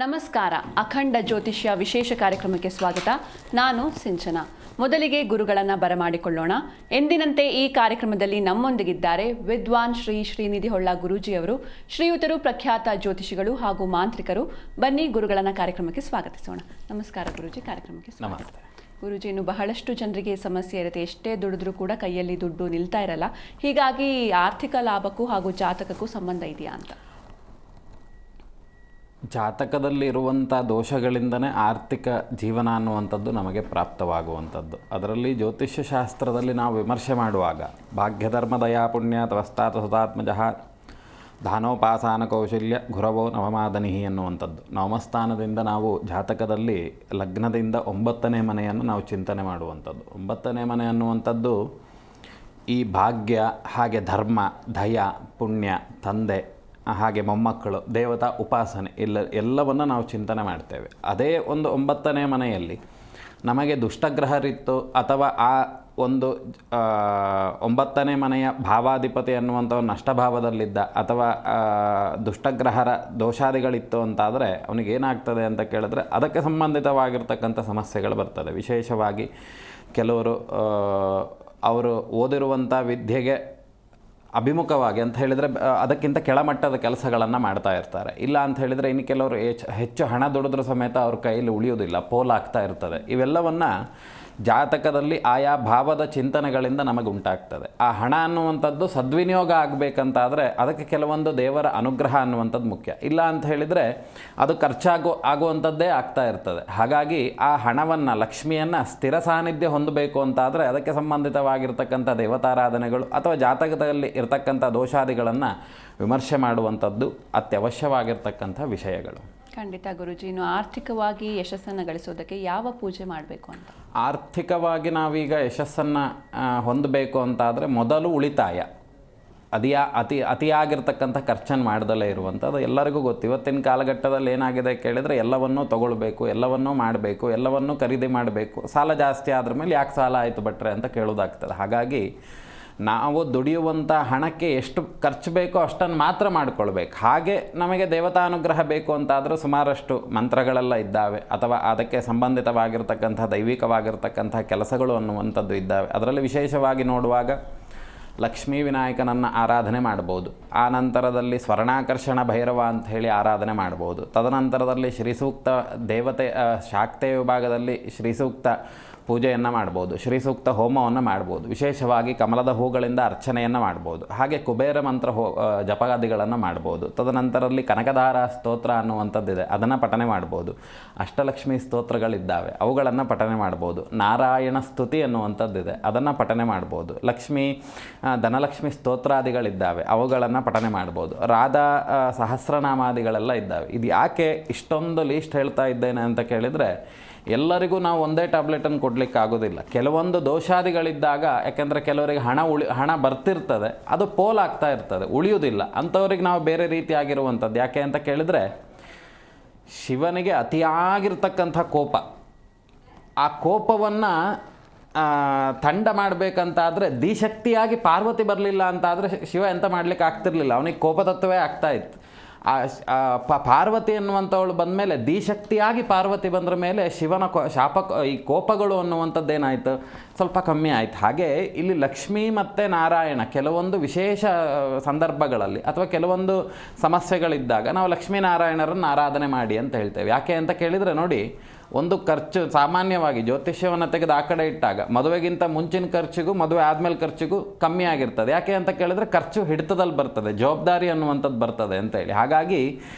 ನಮಸ್ಕಾರ. ಅಖಂಡ ಜ್ಯೋತಿಷ್ಯ ವಿಶೇಷ ಕಾರ್ಯಕ್ರಮಕ್ಕೆ ಸ್ವಾಗತ. ನಾನು ಸಿಂಚನಾ. ಮೊದಲಿಗೆ ಗುರುಗಳನ್ನು ಬರಮಾಡಿಕೊಳ್ಳೋಣ. ಎಂದಿನಂತೆ ಈ ಕಾರ್ಯಕ್ರಮದಲ್ಲಿ ನಮ್ಮೊಂದಿಗಿದ್ದಾರೆ ವಿದ್ವಾನ್ ಶ್ರೀ ಶ್ರೀನಿಧಿ ಹೊಳ್ಳ ಗುರೂಜಿಯವರು. ಶ್ರೀಯುತರು ಪ್ರಖ್ಯಾತ ಜ್ಯೋತಿಷಿಗಳು ಹಾಗೂ ಮಾಂತ್ರಿಕರು. ಬನ್ನಿ ಗುರುಗಳನ್ನು ಕಾರ್ಯಕ್ರಮಕ್ಕೆ ಸ್ವಾಗತಿಸೋಣ. ನಮಸ್ಕಾರ ಗುರೂಜಿ, ಕಾರ್ಯಕ್ರಮಕ್ಕೆ ಸ್ವಾಗತ. ಗುರೂಜಿ, ಇನ್ನು ಬಹಳಷ್ಟು ಜನರಿಗೆ ಸಮಸ್ಯೆ ಇರುತ್ತೆ. ಎಷ್ಟೇ ದುಡಿದ್ರೂ ಕೂಡ ಕೈಯಲ್ಲಿ ದುಡ್ಡು ನಿಲ್ತಾ ಇರಲ್ಲ. ಹೀಗಾಗಿ ಆರ್ಥಿಕ ಲಾಭಕ್ಕೂ ಹಾಗೂ ಜಾತಕಕ್ಕೂ ಸಂಬಂಧ ಇದೆಯಾ ಅಂತ? ಜಾತಕದಲ್ಲಿರುವಂಥ ದೋಷಗಳಿಂದನೇ ಆರ್ಥಿಕ ಜೀವನ ಅನ್ನುವಂಥದ್ದು ನಮಗೆ ಪ್ರಾಪ್ತವಾಗುವಂಥದ್ದು. ಅದರಲ್ಲಿ ಜ್ಯೋತಿಷ್ಯ ಶಾಸ್ತ್ರದಲ್ಲಿ ನಾವು ವಿಮರ್ಶೆ ಮಾಡುವಾಗ ಭಾಗ್ಯಧರ್ಮ ದಯಾ ಪುಣ್ಯ ತವಸ್ತಾತ ಸುತಾತ್ಮಜ ದಾನೋಪಾಸನ ಕೌಶಲ್ಯ ಗುರವೋ ನವಮಾದನಿಹಿ ಅನ್ನುವಂಥದ್ದು. ನವಮಸ್ಥಾನದಿಂದ ನಾವು ಜಾತಕದಲ್ಲಿ ಲಗ್ನದಿಂದ 9ನೇ ಮನೆಯನ್ನು ನಾವು ಚಿಂತನೆ ಮಾಡುವಂಥದ್ದು. 9ನೇ ಮನೆ ಅನ್ನುವಂಥದ್ದು ಈ ಭಾಗ್ಯ, ಹಾಗೆ ಧರ್ಮ, ದಯ, ಪುಣ್ಯ, ತಂದೆ, ಹಾಗೆ ಮೊಮ್ಮಕ್ಕಳು, ದೇವತಾ ಉಪಾಸನೆ ಎಲ್ಲವನ್ನು ನಾವು ಚಿಂತನೆ ಮಾಡ್ತೇವೆ. ಅದೇ ಒಂದು 9ನೇ ಮನೆಯಲ್ಲಿ ನಮಗೆ ದುಷ್ಟಗ್ರಹರಿತ್ತು ಅಥವಾ ಆ ಒಂದು 9ನೇ ಮನೆಯ ಭಾವಾಧಿಪತಿ ಅನ್ನುವಂಥವು ನಷ್ಟಭಾವದಲ್ಲಿದ್ದ ಅಥವಾ ದುಷ್ಟಗ್ರಹರ ದೋಷಾದಿಗಳಿತ್ತು ಅಂತಾದರೆ ಅವನಿಗೇನಾಗ್ತದೆ ಅಂತ ಕೇಳಿದ್ರೆ ಅದಕ್ಕೆ ಸಂಬಂಧಿತವಾಗಿರ್ತಕ್ಕಂಥ ಸಮಸ್ಯೆಗಳು ಬರ್ತದೆ. ವಿಶೇಷವಾಗಿ ಕೆಲವರು ಅವರು ಓದಿರುವಂಥ ವಿದ್ಯೆಗೆ ಅಭಿಮುಖವಾಗಿ ಅಂತ ಹೇಳಿದರೆ ಅದಕ್ಕಿಂತ ಕೆಳಮಟ್ಟದ ಕೆಲಸಗಳನ್ನು ಮಾಡ್ತಾ ಇರ್ತಾರೆ. ಇಲ್ಲ ಅಂತ ಹೇಳಿದರೆ ಇನ್ನು ಕೆಲವರು ಹೆಚ್ಚು ಹಣ ದುಡಿದ್ರೂ ಸಮೇತ ಅವ್ರ ಕೈಯಲ್ಲಿ ಉಳಿಯೋದಿಲ್ಲ, ಪೋಲಾಗ್ತಾ ಇರ್ತದೆ. ಇವೆಲ್ಲವನ್ನು ಜಾತಕದಲ್ಲಿ ಆಯಾ ಭಾವದ ಚಿಂತನೆಗಳಿಂದ ನಮಗೆ ಉಂಟಾಗ್ತದೆ. ಆ ಹಣ ಅನ್ನುವಂಥದ್ದು ಸದ್ವಿನಿಯೋಗ ಆಗಬೇಕಂತಾದರೆ ಅದಕ್ಕೆ ಕೆಲವೊಂದು ದೇವರ ಅನುಗ್ರಹ ಅನ್ನುವಂಥದ್ದು ಮುಖ್ಯ. ಇಲ್ಲ ಅಂತ ಹೇಳಿದರೆ ಅದು ಆಗುವಂಥದ್ದೇ ಆಗ್ತಾ ಇರ್ತದೆ. ಹಾಗಾಗಿ ಆ ಹಣವನ್ನು, ಲಕ್ಷ್ಮಿಯನ್ನು ಸ್ಥಿರ ಸಾನ್ನಿಧ್ಯ ಹೊಂದಬೇಕು ಅಂತಾದರೆ ಅದಕ್ಕೆ ಸಂಬಂಧಿತವಾಗಿರ್ತಕ್ಕಂಥ ದೇವತಾರಾಧನೆಗಳು ಅಥವಾ ಜಾತಕದಲ್ಲಿ ಇರತಕ್ಕಂಥ ದೋಷಾದಿಗಳನ್ನು ವಿಮರ್ಶೆ ಮಾಡುವಂಥದ್ದು ಅತ್ಯವಶ್ಯವಾಗಿರ್ತಕ್ಕಂಥ ವಿಷಯಗಳು. ಖಂಡಿತ ಗುರುಜಿ. ಇನ್ನು ಆರ್ಥಿಕವಾಗಿ ಯಶಸ್ಸನ್ನು ಗಳಿಸೋದಕ್ಕೆ ಯಾವ ಪೂಜೆ ಮಾಡಬೇಕು ಅಂತ? ಆರ್ಥಿಕವಾಗಿ ನಾವೀಗ ಯಶಸ್ಸನ್ನು ಹೊಂದಬೇಕು ಅಂತಾದರೆ ಮೊದಲು ಉಳಿತಾಯ, ಅತಿಯಾಗಿರ್ತಕ್ಕಂಥ ಖರ್ಚನ್ನು ಮಾಡ್ದಲೇ ಇರುವಂಥದ್ದು ಎಲ್ಲರಿಗೂ ಗೊತ್ತು. ಇವತ್ತಿನ ಕಾಲಘಟ್ಟದಲ್ಲಿ ಏನಾಗಿದೆ ಕೇಳಿದರೆ ಎಲ್ಲವನ್ನೂ ತೊಗೊಳ್ಬೇಕು, ಎಲ್ಲವನ್ನೂ ಮಾಡಬೇಕು, ಎಲ್ಲವನ್ನೂ ಖರೀದಿ ಮಾಡಬೇಕು. ಸಾಲ ಜಾಸ್ತಿ ಆದ್ರ ಮೇಲೆ ಯಾಕೆ ಸಾಲ ಆಯಿತು ಭಟ್ರೆ ಅಂತ ಕೇಳೋದಾಗ್ತದೆ. ಹಾಗಾಗಿ ನಾವು ದುಡಿಯುವಂಥ ಹಣಕ್ಕೆ ಎಷ್ಟು ಖರ್ಚು ಬೇಕೋ ಅಷ್ಟನ್ನು ಮಾತ್ರ ಮಾಡಿಕೊಳ್ಬೇಕು. ಹಾಗೆ ನಮಗೆ ದೇವತಾನುಗ್ರಹ ಬೇಕು ಅಂತಾದರೂ ಸುಮಾರಷ್ಟು ಮಂತ್ರಗಳೆಲ್ಲ ಇದ್ದಾವೆ ಅಥವಾ ಅದಕ್ಕೆ ಸಂಬಂಧಿತವಾಗಿರ್ತಕ್ಕಂಥ ದೈವಿಕವಾಗಿರ್ತಕ್ಕಂಥ ಕೆಲಸಗಳು ಅನ್ನುವಂಥದ್ದು ಇದ್ದಾವೆ. ಅದರಲ್ಲಿ ವಿಶೇಷವಾಗಿ ನೋಡುವಾಗ ಲಕ್ಷ್ಮೀ ವಿನಾಯಕನನ್ನು ಆರಾಧನೆ ಮಾಡ್ಬೋದು. ಆ ನಂತರದಲ್ಲಿ ಸ್ವರ್ಣಾಕರ್ಷಣ ಭೈರವ ಅಂತ ಹೇಳಿ ಆರಾಧನೆ ಮಾಡ್ಬೋದು. ತದನಂತರದಲ್ಲಿ ಶ್ರೀಸೂಕ್ತ ದೇವತೆ ಶಾಕ್ತೆ ವಿಭಾಗದಲ್ಲಿ ಶ್ರೀಸೂಕ್ತ ಪೂಜೆಯನ್ನು ಮಾಡ್ಬೋದು, ಶ್ರೀಸೂಕ್ತ ಹೋಮವನ್ನು ಮಾಡ್ಬೋದು. ವಿಶೇಷವಾಗಿ ಕಮಲದ ಹೂಗಳಿಂದ ಅರ್ಚನೆಯನ್ನು ಮಾಡ್ಬೋದು. ಹಾಗೆ ಕುಬೇರ ಮಂತ್ರ ಜಪಾದಿಗಳನ್ನು ಮಾಡ್ಬೋದು. ತದನಂತರದಲ್ಲಿ ಕನಕಧಾರ ಸ್ತೋತ್ರ ಅನ್ನುವಂಥದ್ದಿದೆ, ಅದನ್ನು ಪಠನೆ ಮಾಡ್ಬೋದು. ಅಷ್ಟಲಕ್ಷ್ಮಿ ಸ್ತೋತ್ರಗಳಿದ್ದಾವೆ, ಅವುಗಳನ್ನು ಪಠನೆ ಮಾಡ್ಬೋದು. ನಾರಾಯಣ ಸ್ತುತಿ ಅನ್ನುವಂಥದ್ದಿದೆ, ಅದನ್ನು ಪಠನೆ ಮಾಡ್ಬೋದು. ಧನಲಕ್ಷ್ಮಿ ಸ್ತೋತ್ರಾದಿಗಳಿದ್ದಾವೆ, ಅವುಗಳನ್ನು ಪಠನೆ ಮಾಡ್ಬೋದು. ರಾಧಾ ಸಹಸ್ರನಾಮಾದಿಗಳೆಲ್ಲ ಇದ್ದಾವೆ. ಇದು ಯಾಕೆ ಇಷ್ಟೊಂದು ಲೀಸ್ಟ್ ಹೇಳ್ತಾ ಇದ್ದೇನೆ ಅಂತ ಕೇಳಿದರೆ, ಎಲ್ಲರಿಗೂ ನಾವು ಒಂದೇ ಟ್ಯಾಬ್ಲೆಟನ್ನು ಕೊಡಲಿಕ್ಕೆ ಆಗೋದಿಲ್ಲ. ಕೆಲವೊಂದು ದೋಷಾದಿಗಳಿದ್ದಾಗ, ಯಾಕೆಂದರೆ ಕೆಲವರಿಗೆ ಹಣ ಬರ್ತಿರ್ತದೆ, ಅದು ಪೋಲಾಗ್ತಾ ಇರ್ತದೆ, ಉಳಿಯೋದಿಲ್ಲ. ಅಂಥವ್ರಿಗೆ ನಾವು ಬೇರೆ ರೀತಿಯಾಗಿರುವಂಥದ್ದು. ಯಾಕೆ ಅಂತ ಕೇಳಿದರೆ, ಶಿವನಿಗೆ ಅತಿಯಾಗಿರ್ತಕ್ಕಂಥ ಕೋಪ, ಆ ಕೋಪವನ್ನು ತಂಡ ಮಾಡಬೇಕಂತಾದರೆ ದಿಶಕ್ತಿಯಾಗಿ ಪಾರ್ವತಿ ಬರಲಿಲ್ಲ ಅಂತಾದರೆ ಶಿವ ಎಂತ ಮಾಡಲಿಕ್ಕೆ ಆಗ್ತಿರ್ಲಿಲ್ಲ, ಅವನಿಗೆ ಕೋಪತತ್ವವೇ ಆಗ್ತಾ ಇತ್ತು. ಪಾರ್ವತಿ ಅನ್ನುವಂಥವಳು ಬಂದ ಮೇಲೆ ದಿಶಕ್ತಿಯಾಗಿ ಪಾರ್ವತಿ ಬಂದ್ರ ಮೇಲೆ ಶಿವನ ಈ ಕೋಪಗಳು ಅನ್ನುವಂಥದ್ದೇನಾಯಿತು, ಸ್ವಲ್ಪ ಕಮ್ಮಿ ಆಯಿತು. ಹಾಗೆ ಇಲ್ಲಿ ಲಕ್ಷ್ಮೀ ಮತ್ತು ನಾರಾಯಣ ಕೆಲವೊಂದು ವಿಶೇಷ ಸಂದರ್ಭಗಳಲ್ಲಿ ಅಥವಾ ಕೆಲವೊಂದು ಸಮಸ್ಯೆಗಳಿದ್ದಾಗ ನಾವು ಲಕ್ಷ್ಮೀನಾರಾಯಣರನ್ನು ಆರಾಧನೆ ಮಾಡಿ ಅಂತ ಹೇಳ್ತೇವೆ. ಯಾಕೆ ಅಂತ ಕೇಳಿದರೆ ನೋಡಿ, ಒಂದು ಖರ್ಚು ಸಾಮಾನ್ಯವಾಗಿ ಜ್ಯೋತಿಷ್ಯವನ್ನು ತೆಗೆದು ಆ ಕಡೆ ಇಟ್ಟಾಗ ಮದುವೆಗಿಂತ ಮುಂಚಿನ ಖರ್ಚಿಗೂ ಮದುವೆ ಆದಮೇಲೆ ಖರ್ಚಿಗೂ ಕಮ್ಮಿ ಆಗಿರ್ತದೆ. ಯಾಕೆ ಅಂತ ಕೇಳಿದರೆ ಖರ್ಚು ಹಿಡಿತದಲ್ಲಿ ಬರ್ತದೆ, ಜವಾಬ್ದಾರಿ ಅನ್ನುವಂಥದ್ದು ಬರ್ತದೆ ಅಂತೇಳಿ. ಹಾಗಾಗಿ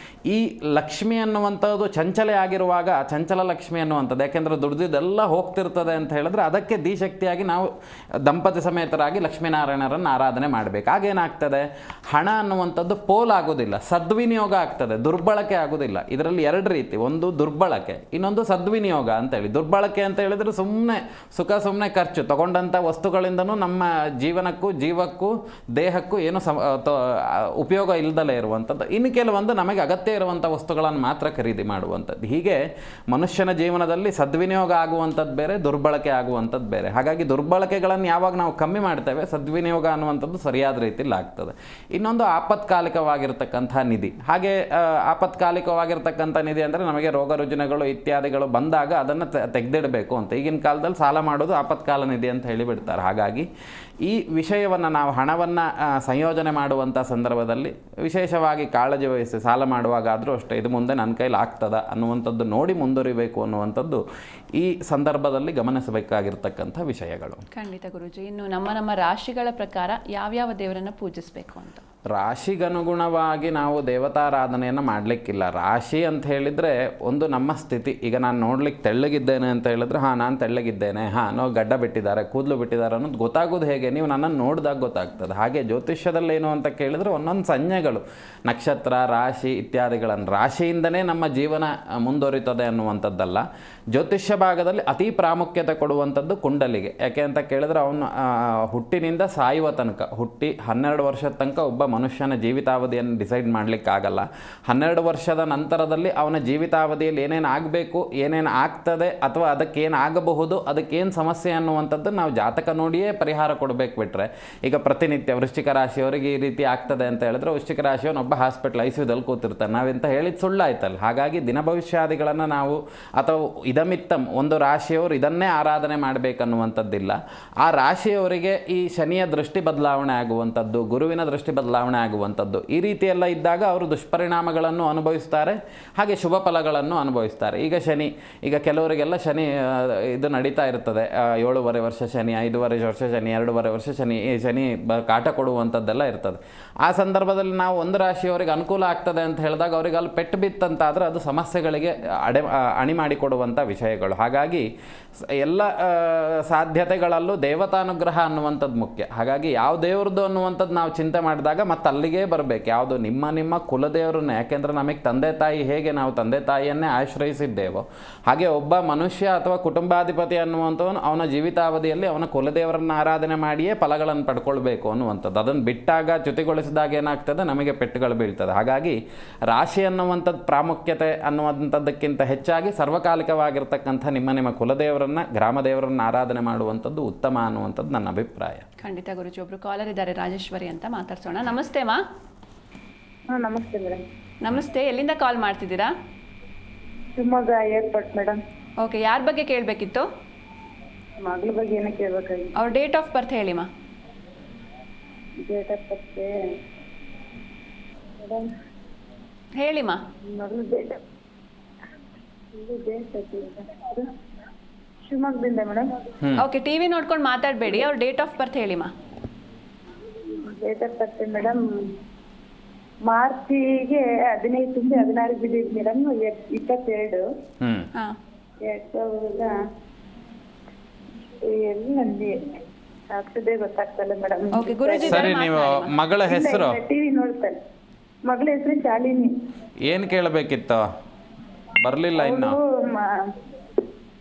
ಈ ಲಕ್ಷ್ಮಿ ಅನ್ನುವಂಥದ್ದು ಚಂಚಲೆ ಆಗಿರುವಾಗ ಚಂಚಲ ಲಕ್ಷ್ಮಿ ಅನ್ನುವಂಥದ್ದು, ಯಾಕೆಂದರೆ ದುಡ್ದಿದ್ದೆಲ್ಲ ಹೋಗ್ತಿರ್ತದೆ ಅಂತ ಹೇಳಿದ್ರೆ ಅದಕ್ಕೆ ದಿಶಕ್ತಿಯಾಗಿ ನಾವು ದಂಪತಿ ಸಮೇತರಾಗಿ ಲಕ್ಷ್ಮೀನಾರಾಯಣರನ್ನು ಆರಾಧನೆ ಮಾಡಬೇಕು. ಆಗೇನಾಗ್ತದೆ, ಹಣ ಅನ್ನುವಂಥದ್ದು ಪೋಲಾಗೋದಿಲ್ಲ, ಸದ್ವಿನಿಯೋಗ ಆಗ್ತದೆ, ದುರ್ಬಳಕೆ ಆಗೋದಿಲ್ಲ. ಇದರಲ್ಲಿ ಎರಡು ರೀತಿ, ಒಂದು ದುರ್ಬಳಕೆ, ಇನ್ನೊಂದು ಸದ್ವಿನಿಯೋಗ ಅಂತೇಳಿ. ದುರ್ಬಳಕೆ ಅಂತ ಹೇಳಿದ್ರೆ ಸುಮ್ಮನೆ ಸುಮ್ಮನೆ ಖರ್ಚು, ತಗೊಂಡಂಥ ವಸ್ತುಗಳಿಂದನೂ ನಮ್ಮ ಜೀವನಕ್ಕೂ ಜೀವಕ್ಕೂ ದೇಹಕ್ಕೂ ಏನು ಉಪಯೋಗ ಇಲ್ಲದಲೇ ಇರುವಂಥದ್ದು. ಇನ್ನು ಕೆಲವೊಂದು ನಮಗೆ ಅಗತ್ಯ ಇರುವಂಥ ವಸ್ತುಗಳನ್ನು ಮಾತ್ರ ಖರೀದಿ ಮಾಡುವಂಥದ್ದು. ಹೀಗೆ ಮನುಷ್ಯನ ಜೀವನದಲ್ಲಿ ಸದ್ವಿನಿಯೋಗ ಆಗುವಂಥದ್ದು ಬೇರೆ, ದುರ್ಬಳಕೆ ಆಗುವಂಥದ್ದು ಬೇರೆ. ಹಾಗಾಗಿ ದುರ್ಬಳಕೆಗಳನ್ನು ಯಾವಾಗ ನಾವು ಕಮ್ಮಿ ಮಾಡ್ತೇವೆ, ಸದ್ವಿನಿಯೋಗ ಅನ್ನುವಂಥದ್ದು ಸರಿಯಾದ ರೀತಿಯಲ್ಲಿ ಆಗ್ತದೆ. ಇನ್ನೊಂದು ಆಪತ್ಕಾಲಿಕವಾಗಿರ್ತಕ್ಕಂಥ ನಿಧಿ. ಹಾಗೆ ಆಪತ್ಕಾಲಿಕವಾಗಿರ್ತಕ್ಕಂಥ ನಿಧಿ ಅಂದರೆ ನಮಗೆ ರೋಗ ರುಜಿನಗಳು ಇತ್ಯಾದಿಗಳು ಬಂದಾಗ ಅದನ್ನು ತೆಗೆದಿಡಬೇಕು ಅಂತ. ಈಗಿನ ಕಾಲದಲ್ಲಿ ಸಾಲ ಮಾಡೋದು ಆಪತ್ಕಾಲ ನಿಧಿ ಅಂತ ಹೇಳಿಬಿಡ್ತಾರೆ. ಹಾಗಾಗಿ ಈ ವಿಷಯವನ್ನು ನಾವು ಹಣವನ್ನು ಸಂಯೋಜನೆ ಮಾಡುವಂಥ ಸಂದರ್ಭದಲ್ಲಿ ವಿಶೇಷವಾಗಿ ಕಾಳಜಿ ವಹಿಸಿ ಸಾಲ ಮಾಡುವಾಗಾದರೂ ಅಷ್ಟೇ ಇದು ಮುಂದೆ ನನ್ನ ಕೈಲಿ ಆಗ್ತದ ಅನ್ನುವಂಥದ್ದು ನೋಡಿ ಮುಂದುವರಿಬೇಕು ಅನ್ನುವಂಥದ್ದು ಈ ಸಂದರ್ಭದಲ್ಲಿ ಗಮನಿಸಬೇಕಾಗಿರ್ತಕ್ಕಂಥ ವಿಷಯಗಳು. ಖಂಡಿತ ಗುರುಜಿ. ಇನ್ನು ನಮ್ಮ ರಾಶಿಗಳ ಪ್ರಕಾರ ಯಾವ್ಯಾವ ದೇವರನ್ನು ಪೂಜಿಸಬೇಕು ಅಂತ? ರಾಶಿಗನುಗುಣವಾಗಿ ನಾವು ದೇವತಾರಾಧನೆಯನ್ನು ಮಾಡಲಿಕ್ಕಿಲ್ಲ. ರಾಶಿ ಅಂತ ಹೇಳಿದರೆ ಒಂದು ನಮ್ಮ ಸ್ಥಿತಿ. ಈಗ ನಾನು ನೋಡ್ಲಿಕ್ಕೆ ತೆಳ್ಳಗಿದ್ದೇನೆ ಅಂತ ಹೇಳಿದ್ರೆ ನಾನು ತೆಳ್ಳಗಿದ್ದೇನೆ, ನಾವು ಗಡ್ಡ ಬಿಟ್ಟಿದ್ದಾರೆ, ಕೂದಲು ಬಿಟ್ಟಿದ್ದಾರೆ ಅನ್ನೋದು ಗೊತ್ತಾಗೋದು ಹೇಗೆ? ನೀವು ನನ್ನನ್ನು ನೋಡಿದಾಗ ಗೊತ್ತಾಗ್ತದೆ. ಹಾಗೆ ಜ್ಯೋತಿಷ್ಯದಲ್ಲಿ ಏನು ಅಂತ ಕೇಳಿದರೆ ಒಂದೊಂದು ಸಂಜ್ಞೆಗಳು, ನಕ್ಷತ್ರ, ರಾಶಿ ಇತ್ಯಾದಿಗಳನ್ನು, ರಾಶಿಯಿಂದನೇ ನಮ್ಮ ಜೀವನ ಮುಂದುವರಿತದೆ ಅನ್ನುವಂಥದ್ದಲ್ಲ. ಜ್ಯೋತಿಷ್ಯ ಭಾಗದಲ್ಲಿ ಅತಿ ಪ್ರಾಮುಖ್ಯತೆ ಕೊಡುವಂಥದ್ದು ಕುಂಡಲಿಗೆ. ಯಾಕೆ ಅಂತ ಕೇಳಿದ್ರೆ ಅವನು ಹುಟ್ಟಿನಿಂದ ಸಾಯುವ ತನಕ, ಹುಟ್ಟಿ 12 ವರ್ಷದ ತನಕ ಒಬ್ಬ ಮನುಷ್ಯನ ಜೀವಿತಾವಧಿಯನ್ನು ಡಿಸೈಡ್ ಮಾಡಲಿಕ್ಕಾಗಲ್ಲ. 12 ವರ್ಷದ ನಂತರದಲ್ಲಿ ಅವನ ಜೀವಿತಾವಧಿಯಲ್ಲಿ ಏನೇನು ಆಗಬೇಕು, ಏನೇನು ಆಗ್ತದೆ, ಅಥವಾ ಅದಕ್ಕೇನು ಆಗಬಹುದು, ಅದಕ್ಕೇನು ಸಮಸ್ಯೆ ಅನ್ನುವಂಥದ್ದು ನಾವು ಜಾತಕ ನೋಡಿಯೇ ಪರಿಹಾರ ಕೊಡಬೇಕು. ಬಿಟ್ಟರೆ ಈಗ ಪ್ರತಿನಿತ್ಯ ವೃಶ್ಚಿಕ ರಾಶಿಯವರಿಗೆ ಈ ರೀತಿ ಆಗ್ತದೆ ಅಂತ ಹೇಳಿದ್ರೆ ವೃಶ್ಚಿಕ ರಾಶಿಯವನೊಬ್ಬ ಹಾಸ್ಪಿಟಲ್ ICUದಲ್ಲಿ ಕೂತಿರ್ತಾನೆ, ನಾವೆಂತ ಹೇಳಿದ್ದು ಸುಳ್ಳಾಯ್ತಲ್ಲ. ಹಾಗಾಗಿ ದಿನ ಭವಿಷ್ಯಾದಿಗಳನ್ನು ನಾವು ಅಥವಾ ಇದಮಿತ್ತಂ ಒಂದು ರಾಶಿಯವರು ಇದನ್ನೇ ಆರಾಧನೆ ಮಾಡಬೇಕನ್ನುವಂಥದ್ದಿಲ್ಲ. ಆ ರಾಶಿಯವರಿಗೆ ಈ ಶನಿಯ ದೃಷ್ಟಿ ಬದಲಾವಣೆ ಆಗುವಂಥದ್ದು, ಗುರುವಿನ ದೃಷ್ಟಿ ಬದಲಾವಣೆ ಆಗುವಂಥದ್ದು, ಈ ರೀತಿಯೆಲ್ಲ ಇದ್ದಾಗ ಅವರು ದುಷ್ಪರಿಣಾಮಗಳನ್ನು ಅನುಭವಿಸ್ತಾರೆ, ಹಾಗೆ ಶುಭ ಫಲಗಳನ್ನು ಅನುಭವಿಸ್ತಾರೆ. ಈಗ ಕೆಲವರಿಗೆಲ್ಲ ಶನಿ ಇದು ನಡೀತಾ ಇರ್ತದೆ, 7.5 ವರ್ಷ ಶನಿ, 5.5 ವರ್ಷ ಶನಿ, 2.5 ವರ್ಷ ಶನಿ ಕಾಟ ಕೊಡುವಂಥದ್ದೆಲ್ಲ ಇರ್ತದೆ. ಆ ಸಂದರ್ಭದಲ್ಲಿ ನಾವು ಒಂದು ರಾಶಿಯವರಿಗೆ ಅನುಕೂಲ ಆಗ್ತದೆ ಅಂತ ಹೇಳಿದಾಗ ಅವರಿಗೆ ಅಲ್ಲಿ ಪೆಟ್ಟು ಬಿತ್ತಂತಾದರೆ ಅದು ಸಮಸ್ಯೆಗಳಿಗೆ ಅಣಿ ಮಾಡಿಕೊಡುವಂಥ ವಿಷಯಗಳು. ಹಾಗಾಗಿ ಎಲ್ಲ ಸಾಧ್ಯತೆಗಳಲ್ಲೂ ದೇವತಾನುಗ್ರಹ ಅನ್ನುವಂಥದ್ದು ಮುಖ್ಯ. ಹಾಗಾಗಿ ಯಾವ ದೇವ್ರದ್ದು ಅನ್ನುವಂಥದ್ದು ನಾವು ಚಿಂತೆ ಮಾಡಿದಾಗ ಮತ್ತೆ ಅಲ್ಲಿಗೆ ಬರಬೇಕು, ಯಾವುದು ನಿಮ್ಮ ಕುಲದೇವರನ್ನೇ. ಯಾಕೆಂದರೆ ನಮಗೆ ತಂದೆ ತಾಯಿ ಹೇಗೆ ನಾವು ತಂದೆ ತಾಯಿಯನ್ನೇ ಆಶ್ರಯಿಸಿದ್ದೇವೋ ಹಾಗೆ ಒಬ್ಬ ಮನುಷ್ಯ ಅಥವಾ ಕುಟುಂಬಾಧಿಪತಿ ಅನ್ನುವಂಥವನು ಅವನ ಜೀವಿತಾವಧಿಯಲ್ಲಿ ಅವನ ಕುಲದೇವರನ್ನು ಆರಾಧನೆ ಮಾಡಿಯೇ ಫಲಗಳನ್ನು ಪಡ್ಕೊಳ್ಬೇಕು ಅನ್ನುವಂಥದ್ದು. ಅದನ್ನು ಬಿಟ್ಟಾಗ ಚ್ಯುತಿಗೊಳಿಸಿದಾಗ ಏನಾಗ್ತದೆ, ನಮಗೆ ಪೆಟ್ಟುಗಳು ಬೀಳ್ತದೆ. ಹಾಗಾಗಿ ರಾಶಿ ಅನ್ನುವಂಥದ್ದು ಪ್ರಾಮುಖ್ಯತೆ ಅನ್ನುವಂಥದ್ದಕ್ಕಿಂತ ಹೆಚ್ಚಾಗಿ ಸರ್ವಕಾಲಿಕವಾಗಿರ್ತಕ್ಕಂಥ ನಿಮ್ಮ ಕುಲದೇವರನ್ನು, ಗ್ರಾಮದೇವರನ್ನು ಆರಾಧನೆ ಮಾಡುವಂಥದ್ದು ಉತ್ತಮ ಅನ್ನುವಂಥದ್ದು ನನ್ನ ಅಭಿಪ್ರಾಯ. ಖಂಡಿತ ಗುರುಜಿ. ಒಬ್ರು ಕಾಲರ್ ಇದ್ದಾರೆ, ರಾಜೇಶ್ವರಿ ಅಂತ, ಮಾತಾಡ್ಸೋಣ. ನಮಸ್ತೆ ಮಾ. ನಮಸ್ತೆ ಮೇಡಮ್. ನಮಸ್ತೆ. ಎಲ್ಲಿಂದ ಕಾಲ್ ಮಾಡ್ತಿದ್ದೀರಾ? Shivamogga airport madam. ಓಕೆ, ಯಾರ ಬಗ್ಗೆ ಕೇಳಬೇಕಿತ್ತು? ಮಗಳ ಬಗ್ಗೆ ಏನೋ ಕೇಳಬೇಕಾಗಿತ್ತು. ಅವ್ರ ಡೇಟ್ ಆಫ್ ಬರ್ತ್ ಹೇಳಿ ಮಾ. ಡೇಟ್ ಆಫ್ ಬರ್ತ್ ಮೇಡಮ್ ಹೇಳಿ ಮಾ. ಮಗಳು ಡೇಟ್ ಶಿವಮೊಗ್ಗದಿಂದ ಮೇಡಮ್. ಓಕೆ, ಟಿವಿ ನೋಡ್ಕೊಂಡು ಮಾತಾಡಬೇಡಿ, ಅವ್ರ ಡೇಟ್ ಆಫ್ ಬರ್ತ್ ಹೇಳಿ ಮಾ. ಡೇಟ್ ಆಫ್ ಬರ್ತ್ ಮೇಡಮ್ ಮಾರ್ಚಿಗೆ 15 ತುಂಬಿ 16 ಬಿದ್ದಿದ್ದು ಮೇಡಮ್. 22 2000 ಎಲ್ಲಿ ನಂದಿ ಆಗ್ತದೆ ಗೊತ್ತಾಗ್ತಲ್ಲ ಮೇಡಮ್. ಓಕೆ ಗುರುಜಿ, ಸರಿ, ನೀವು ಮಗಳ ಹೆಸರು? ಟಿವಿ ನೋಡ್ತಾನೆ. ಮಗಳ ಹೆಸರು ಶಾಲಿನಿ. ಏನು ಕೇಳಬೇಕಿತ್ತು? ಬರಲಿಲ್ಲ ಇನ್ನು?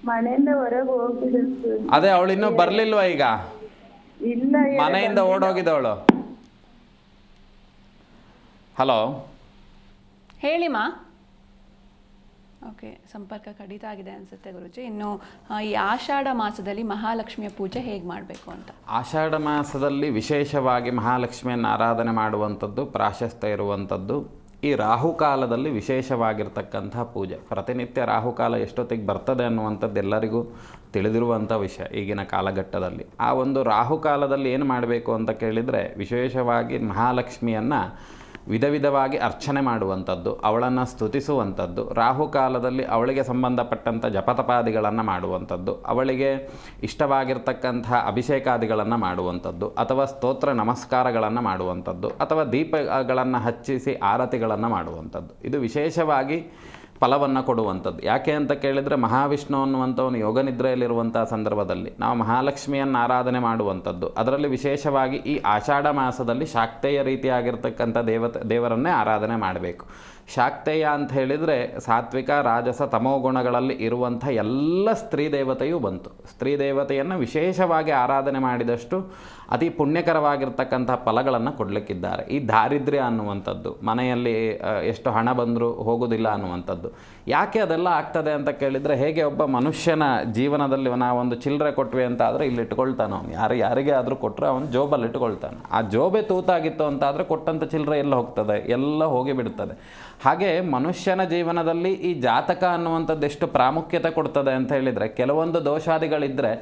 ಮನೆಯಿಂದ ಹೊರಗೆ ಹೋಗ್ತಿದ್ದು. ಅದೇ ಅವಳು ಇನ್ನೂ ಬರಲಿಲ್ವಾ? ಈಗ ಇಲ್ಲ, ಮನೆಯಿಂದ ಓಡೋಗಿದ್ದವಳು. ಹಲೋ, ಹೇಳಿ ಮಾ. ಓಕೆ, ಸಂಪರ್ಕ ಕಡಿತ ಆಗಿದೆ ಅನಿಸುತ್ತೆ ಗುರುಜಿ. ಇನ್ನು ಈ ಆಷಾಢ ಮಾಸದಲ್ಲಿ ಮಹಾಲಕ್ಷ್ಮಿಯ ಪೂಜೆ ಹೇಗೆ ಮಾಡಬೇಕು ಅಂತ? ಆಷಾಢ ಮಾಸದಲ್ಲಿ ವಿಶೇಷವಾಗಿ ಮಹಾಲಕ್ಷ್ಮಿಯನ್ನು ಆರಾಧನೆ ಮಾಡುವಂಥದ್ದು ಪ್ರಾಶಸ್ತ್ಯ ಇರುವಂಥದ್ದು. ಈ ರಾಹುಕಾಲದಲ್ಲಿ ವಿಶೇಷವಾಗಿರ್ತಕ್ಕಂಥ ಪೂಜೆ. ಪ್ರತಿನಿತ್ಯ ರಾಹುಕಾಲ ಎಷ್ಟೊತ್ತಿಗೆ ಬರ್ತದೆ ಅನ್ನುವಂಥದ್ದು ಎಲ್ಲರಿಗೂ ತಿಳಿದಿರುವಂಥ ವಿಷಯ ಈಗಿನ ಕಾಲಘಟ್ಟದಲ್ಲಿ. ಆ ಒಂದು ರಾಹುಕಾಲದಲ್ಲಿ ಏನು ಮಾಡಬೇಕು ಅಂತ ಕೇಳಿದರೆ ವಿಶೇಷವಾಗಿ ಮಹಾಲಕ್ಷ್ಮಿಯನ್ನು ವಿಧವಾಗಿ ಅರ್ಚನೆ ಮಾಡುವಂಥದ್ದು, ಅವಳನ್ನು ಸ್ತುತಿಸುವಂಥದ್ದು, ರಾಹುಕಾಲದಲ್ಲಿ ಅವಳಿಗೆ ಸಂಬಂಧಪಟ್ಟಂಥ ಜಪತಪಾದಿಗಳನ್ನು ಮಾಡುವಂಥದ್ದು, ಅವಳಿಗೆ ಇಷ್ಟವಾಗಿರ್ತಕ್ಕಂಥ ಅಭಿಷೇಕಾದಿಗಳನ್ನು ಮಾಡುವಂಥದ್ದು, ಅಥವಾ ಸ್ತೋತ್ರ ನಮಸ್ಕಾರಗಳನ್ನು ಮಾಡುವಂಥದ್ದು, ಅಥವಾ ದೀಪಗಳನ್ನು ಹಚ್ಚಿಸಿ ಆರತಿಗಳನ್ನು ಮಾಡುವಂಥದ್ದು. ಇದು ವಿಶೇಷವಾಗಿ ಫಲವನ್ನು ಕೊಡುವಂಥದ್ದು. ಯಾಕೆ ಅಂತ ಕೇಳಿದರೆ ಮಹಾವಿಷ್ಣು ಅನ್ನುವಂಥವನು ಯೋಗನಿದ್ರೆಯಲ್ಲಿರುವಂಥ ಸಂದರ್ಭದಲ್ಲಿ ನಾವು ಮಹಾಲಕ್ಷ್ಮಿಯನ್ನು ಆರಾಧನೆ ಮಾಡುವಂಥದ್ದು, ಅದರಲ್ಲಿ ವಿಶೇಷವಾಗಿ ಈ ಆಷಾಢ ಮಾಸದಲ್ಲಿ ಶಾಕ್ತೇಯ ರೀತಿಯಾಗಿರ್ತಕ್ಕಂಥ ದೇವರನ್ನೇ ಆರಾಧನೆ ಮಾಡಬೇಕು. ಶಾಕ್ತೇಯ ಅಂತ ಹೇಳಿದರೆ ಸಾತ್ವಿಕ ರಾಜಸ ತಮೋ ಗುಣಗಳಲ್ಲಿ ಇರುವಂಥ ಎಲ್ಲ ಸ್ತ್ರೀ ದೇವತೆಯೂ ಬಂತು. ಸ್ತ್ರೀ ದೇವತೆಯನ್ನು ವಿಶೇಷವಾಗಿ ಆರಾಧನೆ ಮಾಡಿದಷ್ಟು ಅತಿ ಪುಣ್ಯಕರವಾಗಿರ್ತಕ್ಕಂಥ ಫಲಗಳನ್ನು ಕೊಡಲಿಕ್ಕಿದ್ದಾರೆ. ಈ ದಾರಿದ್ರ್ಯ ಅನ್ನುವಂಥದ್ದು, ಮನೆಯಲ್ಲಿ ಎಷ್ಟು ಹಣ ಬಂದರೂ ಹೋಗೋದಿಲ್ಲ ಅನ್ನುವಂಥದ್ದು, ಯಾಕೆ ಅದೆಲ್ಲ ಆಗ್ತದೆ ಅಂತ ಕೇಳಿದರೆ, ಹೇಗೆ ಒಬ್ಬ ಮನುಷ್ಯನ ಜೀವನದಲ್ಲಿ ನಾವೊಂದು ಚಿಲ್ಲರೆ ಕೊಟ್ವಿ ಅಂತ ಆದರೆ ಇಲ್ಲಿ ಇಟ್ಕೊಳ್ತಾನೆ ಅವನು, ಯಾರಿಗೆ ಆದರೂ ಕೊಟ್ಟರೆ ಅವನು ಜೋಬಲ್ಲಿ ಇಟ್ಕೊಳ್ತಾನೆ. ಆ ಜೋಬೆ ತೂತಾಗಿತ್ತು ಅಂತ ಆದರೆ ಕೊಟ್ಟಂಥ ಚಿಲ್ಲರೆ ಎಲ್ಲ ಹೋಗ್ತದೆ, ಎಲ್ಲ ಹೋಗಿಬಿಡ್ತದೆ. ಹಾಗೆ ಮನುಷ್ಯನ ಜೀವನದಲ್ಲಿ ಈ ಜಾತಕ ಅನ್ನುವಂಥದ್ದು ಎಷ್ಟು ಪ್ರಾಮುಖ್ಯತೆ ಕೊಡ್ತದೆ ಅಂತ ಹೇಳಿದರೆ, ಕೆಲವೊಂದು ದೋಷಾದಿಗಳಿದ್ದರೆ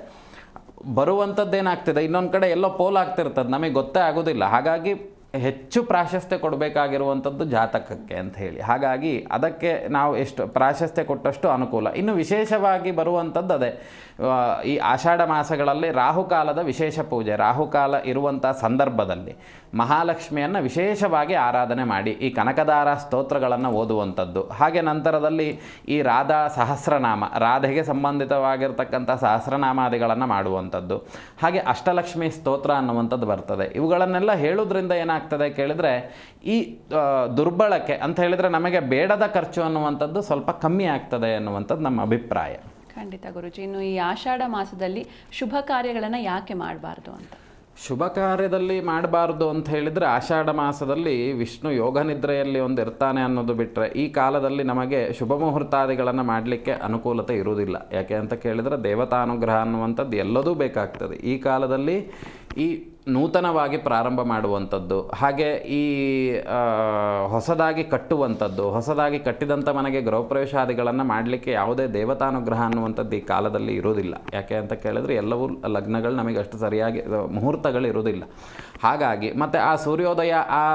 ಬರುವಂಥದ್ದೇನಾಗ್ತದೆ, ಇನ್ನೊಂದು ಕಡೆ ಎಲ್ಲೋ ಪೋಲಾಗ್ತಿರ್ತದೆ, ನಮಗೆ ಗೊತ್ತೇ ಆಗೋದಿಲ್ಲ. ಹಾಗಾಗಿ ಹೆಚ್ಚು ಪ್ರಾಶಸ್ತ್ಯ ಕೊಡಬೇಕಾಗಿರುವಂಥದ್ದು ಜಾತಕಕ್ಕೆ ಅಂತ ಹೇಳಿ, ಹಾಗಾಗಿ ಅದಕ್ಕೆ ನಾವು ಎಷ್ಟು ಪ್ರಾಶಸ್ತ್ಯ ಕೊಟ್ಟಷ್ಟು ಅನುಕೂಲ. ಇನ್ನು ವಿಶೇಷವಾಗಿ ಬರುವಂಥದ್ದು ಅದೇ ಈ ಆಷಾಢ ಮಾಸಗಳಲ್ಲಿ ರಾಹುಕಾಲದ ವಿಶೇಷ ಪೂಜೆ. ರಾಹುಕಾಲ ಇರುವಂಥ ಸಂದರ್ಭದಲ್ಲಿ ಮಹಾಲಕ್ಷ್ಮಿಯನ್ನು ವಿಶೇಷವಾಗಿ ಆರಾಧನೆ ಮಾಡಿ ಈ ಕನಕದಾರ ಸ್ತೋತ್ರಗಳನ್ನು ಓದುವಂಥದ್ದು. ಹಾಗೆ ನಂತರದಲ್ಲಿ ಈ ರಾಧಾ ಸಹಸ್ರನಾಮ, ರಾಧೆಗೆ ಸಂಬಂಧಿತವಾಗಿರ್ತಕ್ಕಂಥ ಸಹಸ್ರನಾಮಾದಿಗಳನ್ನು ಮಾಡುವಂಥದ್ದು. ಹಾಗೆ ಅಷ್ಟಲಕ್ಷ್ಮಿ ಸ್ತೋತ್ರ ಅನ್ನುವಂಥದ್ದು ಬರ್ತದೆ. ಇವುಗಳನ್ನೆಲ್ಲ ಹೇಳೋದ್ರಿಂದ ಏನಾಗ್ತದೆ ಕೇಳಿದರೆ, ಈ ದುರ್ಬಳಕೆ ಅಂತ ಹೇಳಿದರೆ ನಮಗೆ ಬೇಡದ ಖರ್ಚು ಅನ್ನುವಂಥದ್ದು ಸ್ವಲ್ಪ ಕಮ್ಮಿ ಆಗ್ತದೆ ಅನ್ನುವಂಥದ್ದು ನಮ್ಮ ಅಭಿಪ್ರಾಯ. ಖಂಡಿತ ಗುರುಜಿ. ಇನ್ನು ಈ ಆಷಾಢ ಮಾಸದಲ್ಲಿ ಶುಭ ಕಾರ್ಯಗಳನ್ನು ಯಾಕೆ ಮಾಡಬಾರ್ದು ಅಂತ? ಶುಭ ಕಾರ್ಯದಲ್ಲಿ ಮಾಡಬಾರ್ದು ಅಂತ ಹೇಳಿದರೆ, ಆಷಾಢ ಮಾಸದಲ್ಲಿ ವಿಷ್ಣು ಯೋಗ ನಿದ್ರೆಯಲ್ಲಿ ಒಂದು ಇರ್ತಾನೆ ಅನ್ನೋದು ಬಿಟ್ಟರೆ ಈ ಕಾಲದಲ್ಲಿ ನಮಗೆ ಶುಭ ಮುಹೂರ್ತಾದಿಗಳನ್ನು ಮಾಡಲಿಕ್ಕೆ ಅನುಕೂಲತೆ ಇರುವುದಿಲ್ಲ. ಯಾಕೆ ಅಂತ ಕೇಳಿದರೆ ದೇವತಾನುಗ್ರಹ ಅನ್ನುವಂಥದ್ದು ಎಲ್ಲದೂ ಬೇಕಾಗ್ತದೆ. ಈ ಕಾಲದಲ್ಲಿ ಈ ನೂತನವಾಗಿ ಪ್ರಾರಂಭ ಮಾಡುವಂಥದ್ದು, ಹಾಗೆ ಈ ಹೊಸದಾಗಿ ಕಟ್ಟುವಂಥದ್ದು, ಹೊಸದಾಗಿ ಕಟ್ಟಿದಂಥ ಮನೆಗೆ ಗೃಹಪ್ರವೇಶಾದಿಗಳನ್ನು ಮಾಡಲಿಕ್ಕೆ ಯಾವುದೇ ದೇವತಾನುಗ್ರಹ ಅನ್ನುವಂಥದ್ದು ಈ ಕಾಲದಲ್ಲಿ ಇರೋದಿಲ್ಲ. ಯಾಕೆ ಅಂತ ಕೇಳಿದರೆ ಎಲ್ಲವೂ ಲಗ್ನಗಳು ನಮಗೆ ಅಷ್ಟು ಸರಿಯಾಗಿ ಮುಹೂರ್ತಗಳು ಇರೋದಿಲ್ಲ. ಹಾಗಾಗಿ ಮತ್ತು ಆ ಸೂರ್ಯೋದಯ, ಆ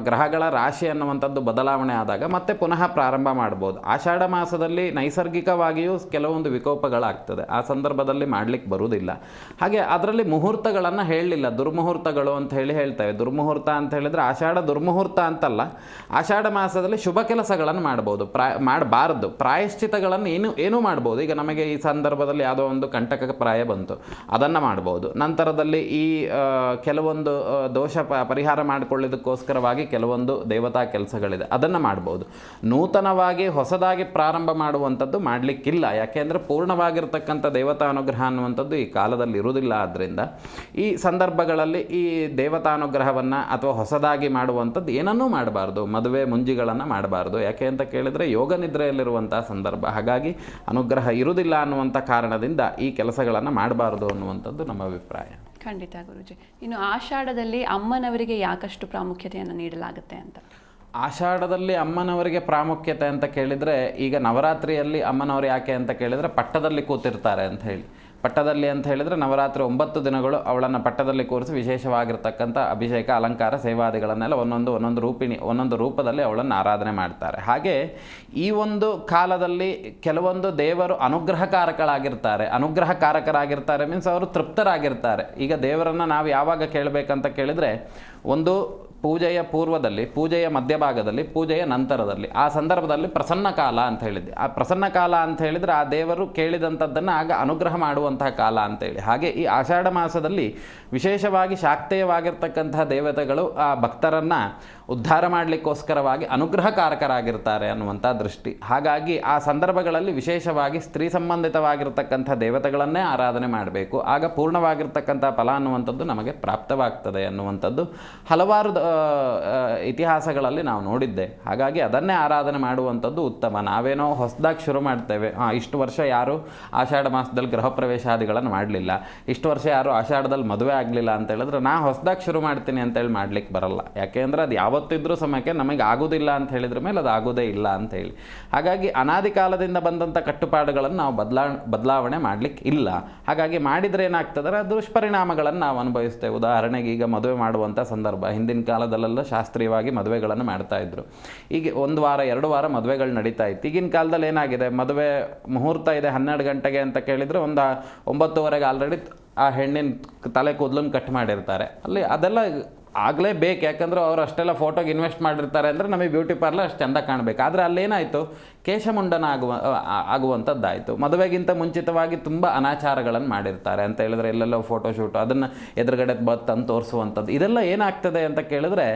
ಗ್ರಹಗಳ ರಾಶಿ ಅನ್ನುವಂಥದ್ದು ಬದಲಾವಣೆ ಆದಾಗ ಮತ್ತೆ ಪುನಃ ಪ್ರಾರಂಭ ಮಾಡ್ಬೋದು. ಆಷಾಢ ಮಾಸದಲ್ಲಿ ನೈಸರ್ಗಿಕವಾಗಿಯೂ ಕೆಲವೊಂದು ವಿಕೋಪಗಳಾಗ್ತದೆ, ಆ ಸಂದರ್ಭದಲ್ಲಿ ಮಾಡಲಿಕ್ಕೆ ಬರುವುದಿಲ್ಲ. ಹಾಗೆ ಅದರಲ್ಲಿ ಮುಹೂರ್ತಗಳನ್ನು ಹೇಳಲಿಲ್ಲ, ದುರ್ಮುಹೂರ್ತಗಳು ಅಂತ ಹೇಳ್ತೇವೆ. ದುರ್ಮುಹೂರ್ತ ಅಂತ ಹೇಳಿದರೆ ಆಷಾಢ ದುರ್ಮುಹೂರ್ತ ಅಂತಲ್ಲ, ಆಷಾಢ ಮಾಸದಲ್ಲಿ ಶುಭ ಕೆಲಸಗಳನ್ನು ಮಾಡ್ಬೋದು, ಮಾಡಬಾರ್ದು. ಪ್ರಾಯಶ್ಚಿತಗಳನ್ನು ಏನೂ ಮಾಡ್ಬೋದು. ಈಗ ನಮಗೆ ಈ ಸಂದರ್ಭದಲ್ಲಿ ಯಾವುದೋ ಒಂದು ಕಂಟಕ ಪ್ರಾಯ ಬಂತು, ಅದನ್ನು ಮಾಡ್ಬೋದು. ನಂತರದಲ್ಲಿ ಈ ಕೆಲವೊಂದು ದೋಷ ಪರಿಹಾರ ಮಾಡಿಕೊಳ್ಳೋದಕ್ಕೋಸ್ಕರವಾಗಿ ಕೆಲವೊಂದು ದೇವತಾ ಕೆಲಸಗಳಿದೆ, ಅದನ್ನು ಮಾಡ್ಬೋದು. ನೂತನವಾಗಿ ಹೊಸದಾಗಿ ಪ್ರಾರಂಭ ಮಾಡುವಂಥದ್ದು ಮಾಡಲಿಕ್ಕಿಲ್ಲ. ಯಾಕೆಂದರೆ ಪೂರ್ಣವಾಗಿರ್ತಕ್ಕಂಥ ದೇವತಾ ಅನುಗ್ರಹ ಅನ್ನುವಂಥದ್ದು ಈ ಕಾಲದಲ್ಲಿ ಇರುವುದಿಲ್ಲ. ಆದ್ದರಿಂದ ಈ ಸಂದರ್ಭಗಳಲ್ಲಿ ಈ ದೇವತಾನುಗ್ರಹವನ್ನು ಅಥವಾ ಹೊಸದಾಗಿ ಮಾಡುವಂಥದ್ದು ಏನನ್ನೂ ಮಾಡಬಾರ್ದು. ಮದುವೆ ಮುಂಜಿಗಳನ್ನು ಮಾಡಬಾರ್ದು. ಯಾಕೆ ಅಂತ ಕೇಳಿದರೆ ಯೋಗ ನಿದ್ರೆಯಲ್ಲಿರುವಂಥ ಸಂದರ್ಭ, ಹಾಗಾಗಿ ಅನುಗ್ರಹ ಇರುವುದಿಲ್ಲ ಅನ್ನುವಂಥ ಕಾರಣದಿಂದ ಈ ಕೆಲಸಗಳನ್ನು ಮಾಡಬಾರ್ದು ಅನ್ನುವಂಥದ್ದು ನಮ್ಮ ಅಭಿಪ್ರಾಯ. ಖಂಡಿತ ಗುರುಜಿ. ಇನ್ನು ಆಷಾಢದಲ್ಲಿ ಅಮ್ಮನವರಿಗೆ ಯಾಕಷ್ಟು ಪ್ರಾಮುಖ್ಯತೆಯನ್ನು ನೀಡಲಾಗುತ್ತೆ ಅಂತ? ಆಷಾಢದಲ್ಲಿ ಅಮ್ಮನವರಿಗೆ ಪ್ರಾಮುಖ್ಯತೆ ಅಂತ ಕೇಳಿದರೆ, ಈಗ ನವರಾತ್ರಿಯಲ್ಲಿ ಅಮ್ಮನವರು ಯಾಕೆ ಅಂತ ಕೇಳಿದರೆ ಪಟ್ಟದಲ್ಲಿ ಕೂತಿರ್ತಾರೆ ಅಂತ ಹೇಳಿ. ಪಟ್ಟದಲ್ಲಿ ಅಂತ ಹೇಳಿದರೆ ನವರಾತ್ರಿ 9 ದಿನಗಳು ಅವಳನ್ನು ಪಟ್ಟದಲ್ಲಿ ಕೂರಿಸಿ ವಿಶೇಷವಾಗಿರ್ತಕ್ಕಂಥ ಅಭಿಷೇಕ, ಅಲಂಕಾರ, ಸೇವಾದಿಗಳನ್ನೆಲ್ಲ ಒಂದೊಂದು ರೂಪದಲ್ಲಿ ಅವಳನ್ನು ಆರಾಧನೆ ಮಾಡ್ತಾರೆ. ಹಾಗೆ ಈ ಒಂದು ಕಾಲದಲ್ಲಿ ಕೆಲವೊಂದು ದೇವರು ಅನುಗ್ರಹಕಾರಕರಾಗಿರ್ತಾರೆ ಮೀನ್ಸ್ ಅವರು ತೃಪ್ತರಾಗಿರ್ತಾರೆ. ಈಗ ದೇವರನ್ನು ನಾವು ಯಾವಾಗ ಕೇಳಬೇಕಂತ ಕೇಳಿದರೆ, ಒಂದು ಪೂಜೆಯ ಪೂರ್ವದಲ್ಲಿ, ಪೂಜೆಯ ಮಧ್ಯಭಾಗದಲ್ಲಿ, ಪೂಜೆಯ ನಂತರದಲ್ಲಿ, ಆ ಸಂದರ್ಭದಲ್ಲಿ ಪ್ರಸನ್ನ ಕಾಲ ಅಂತ ಹೇಳಿದ್ದೆ. ಆ ಪ್ರಸನ್ನ ಕಾಲ ಅಂತ ಹೇಳಿದರೆ ಆ ದೇವರು ಕೇಳಿದಂಥದ್ದನ್ನು ಆಗ ಅನುಗ್ರಹ ಮಾಡುವಂತಹ ಕಾಲ ಅಂತೇಳಿ. ಹಾಗೆ ಈ ಆಷಾಢ ಮಾಸದಲ್ಲಿ ವಿಶೇಷವಾಗಿ ಶಾಕ್ತೇಯವಾಗಿರ್ತಕ್ಕಂತಹ ದೇವತೆಗಳು ಆ ಭಕ್ತರನ್ನು ಉದ್ಧಾರ ಮಾಡಲಿಕ್ಕೋಸ್ಕರವಾಗಿ ಅನುಗ್ರಹಕಾರಕರಾಗಿರ್ತಾರೆ ಅನ್ನುವಂಥ ದೃಷ್ಟಿ. ಹಾಗಾಗಿ ಆ ಸಂದರ್ಭಗಳಲ್ಲಿ ವಿಶೇಷವಾಗಿ ಸ್ತ್ರೀ ಸಂಬಂಧಿತವಾಗಿರ್ತಕ್ಕಂಥ ದೇವತೆಗಳನ್ನೇ ಆರಾಧನೆ ಮಾಡಬೇಕು. ಆಗ ಪೂರ್ಣವಾಗಿರ್ತಕ್ಕಂಥ ಫಲ ಅನ್ನುವಂಥದ್ದು ನಮಗೆ ಪ್ರಾಪ್ತವಾಗ್ತದೆ ಅನ್ನುವಂಥದ್ದು ಹಲವಾರು ಇತಿಹಾಸಗಳಲ್ಲಿ ನಾವು ನೋಡಿದ್ದೆ. ಹಾಗಾಗಿ ಅದನ್ನೇ ಆರಾಧನೆ ಮಾಡುವಂಥದ್ದು ಉತ್ತಮ. ನಾವೇನೋ ಹೊಸದಾಗಿ ಶುರು ಮಾಡ್ತೇವೆ, ಇಷ್ಟು ವರ್ಷ ಯಾರು ಆಷಾಢ ಮಾಸದಲ್ಲಿ ಗೃಹ ಪ್ರವೇಶಾದಿಗಳನ್ನು ಮಾಡಲಿಲ್ಲ, ಇಷ್ಟು ವರ್ಷ ಯಾರು ಆಷಾಢದಲ್ಲಿ ಮದುವೆ ಆಗಲಿಲ್ಲ ಅಂತ ಹೇಳಿದ್ರೆ ನಾ ಹೊಸದಾಗಿ ಶುರು ಮಾಡ್ತೀನಿ ಅಂತೇಳಿ ಮಾಡ್ಲಿಕ್ಕೆ ಬರಲ್ಲ. ಯಾಕೆಂದರೆ ಅದು ಯಾವತ್ತಿದ್ರೂ ಸಮಯಕ್ಕೆ ನಮಗೆ ಆಗೋದಿಲ್ಲ ಅಂತ ಹೇಳಿದ್ರ ಮೇಲೆ ಅದು ಆಗೋದೇ ಇಲ್ಲ ಅಂತೇಳಿ. ಹಾಗಾಗಿ ಅನಾದಿ ಕಾಲದಿಂದ ಬಂದಂಥ ಕಟ್ಟುಪಾಡುಗಳನ್ನು ನಾವು ಬದಲಾವಣೆ ಮಾಡಲಿಕ್ಕೆ ಇಲ್ಲ. ಹಾಗಾಗಿ ಮಾಡಿದರೆ ಏನಾಗ್ತದೆ, ದುಷ್ಪರಿಣಾಮಗಳನ್ನು ನಾವು ಅನುಭವಿಸ್ತೇವೆ. ಉದಾಹರಣೆಗೆ ಈಗ ಮದುವೆ ಮಾಡುವಂಥ ಸಂದರ್ಭ, ಹಿಂದಿನ ಕಾಲದಲ್ಲೆಲ್ಲ ಶಾಸ್ತ್ರೀಯವಾಗಿ ಮದುವೆಗಳನ್ನು ಮಾಡ್ತಾ ಇದ್ರು. ಈಗ 1 ವಾರ 2 ವಾರ ಮದುವೆಗಳು ನಡೀತಾ ಇತ್ತು. ಈಗಿನ ಕಾಲದಲ್ಲಿ ಏನಾಗಿದೆ, ಮದುವೆ ಮುಹೂರ್ತ ಇದೆ 12 ಗಂಟೆಗೆ ಅಂತ ಕೇಳಿದರೆ ಒಂದು 9:15 ಆಲ್ರೆಡಿ ಆ ಹೆಣ್ಣಿನ ತಲೆ ಕೂದಲನ್ನು ಕಟ್ ಮಾಡಿರ್ತಾರೆ. ಅಲ್ಲಿ ಅದೆಲ್ಲ ಆಗಲೇಬೇಕು, ಯಾಕಂದ್ರೆ ಅವ್ರು ಅಷ್ಟೆಲ್ಲ ಫೋಟೋಗೆ ಇನ್ವೆಸ್ಟ್ ಮಾಡಿರ್ತಾರೆ ಅಂದರೆ ನಮಗೆ ಬ್ಯೂಟಿ ಪಾರ್ಲರ್ ಅಷ್ಟು ಚೆಂದ ಕಾಣಬೇಕು. ಆದರೆ ಅಲ್ಲೇನಾಯಿತು, ಕೇಶಮುಂಡನ ಆಗುವಂಥದ್ದಾಯಿತು. ಮದುವೆಗಿಂತ ಮುಂಚಿತವಾಗಿ ತುಂಬ ಅನಾಚಾರಗಳನ್ನು ಮಾಡಿರ್ತಾರೆ ಅಂತ ಹೇಳಿದ್ರೆ, ಎಲ್ಲೆಲ್ಲೋ ಫೋಟೋಶೂಟು, ಅದನ್ನು ಎದುರುಗಡೆ ತಂದು ತೋರಿಸುವಂಥದ್ದು, ಇದೆಲ್ಲ ಏನಾಗ್ತದೆ ಅಂತ ಕೇಳಿದ್ರೆ,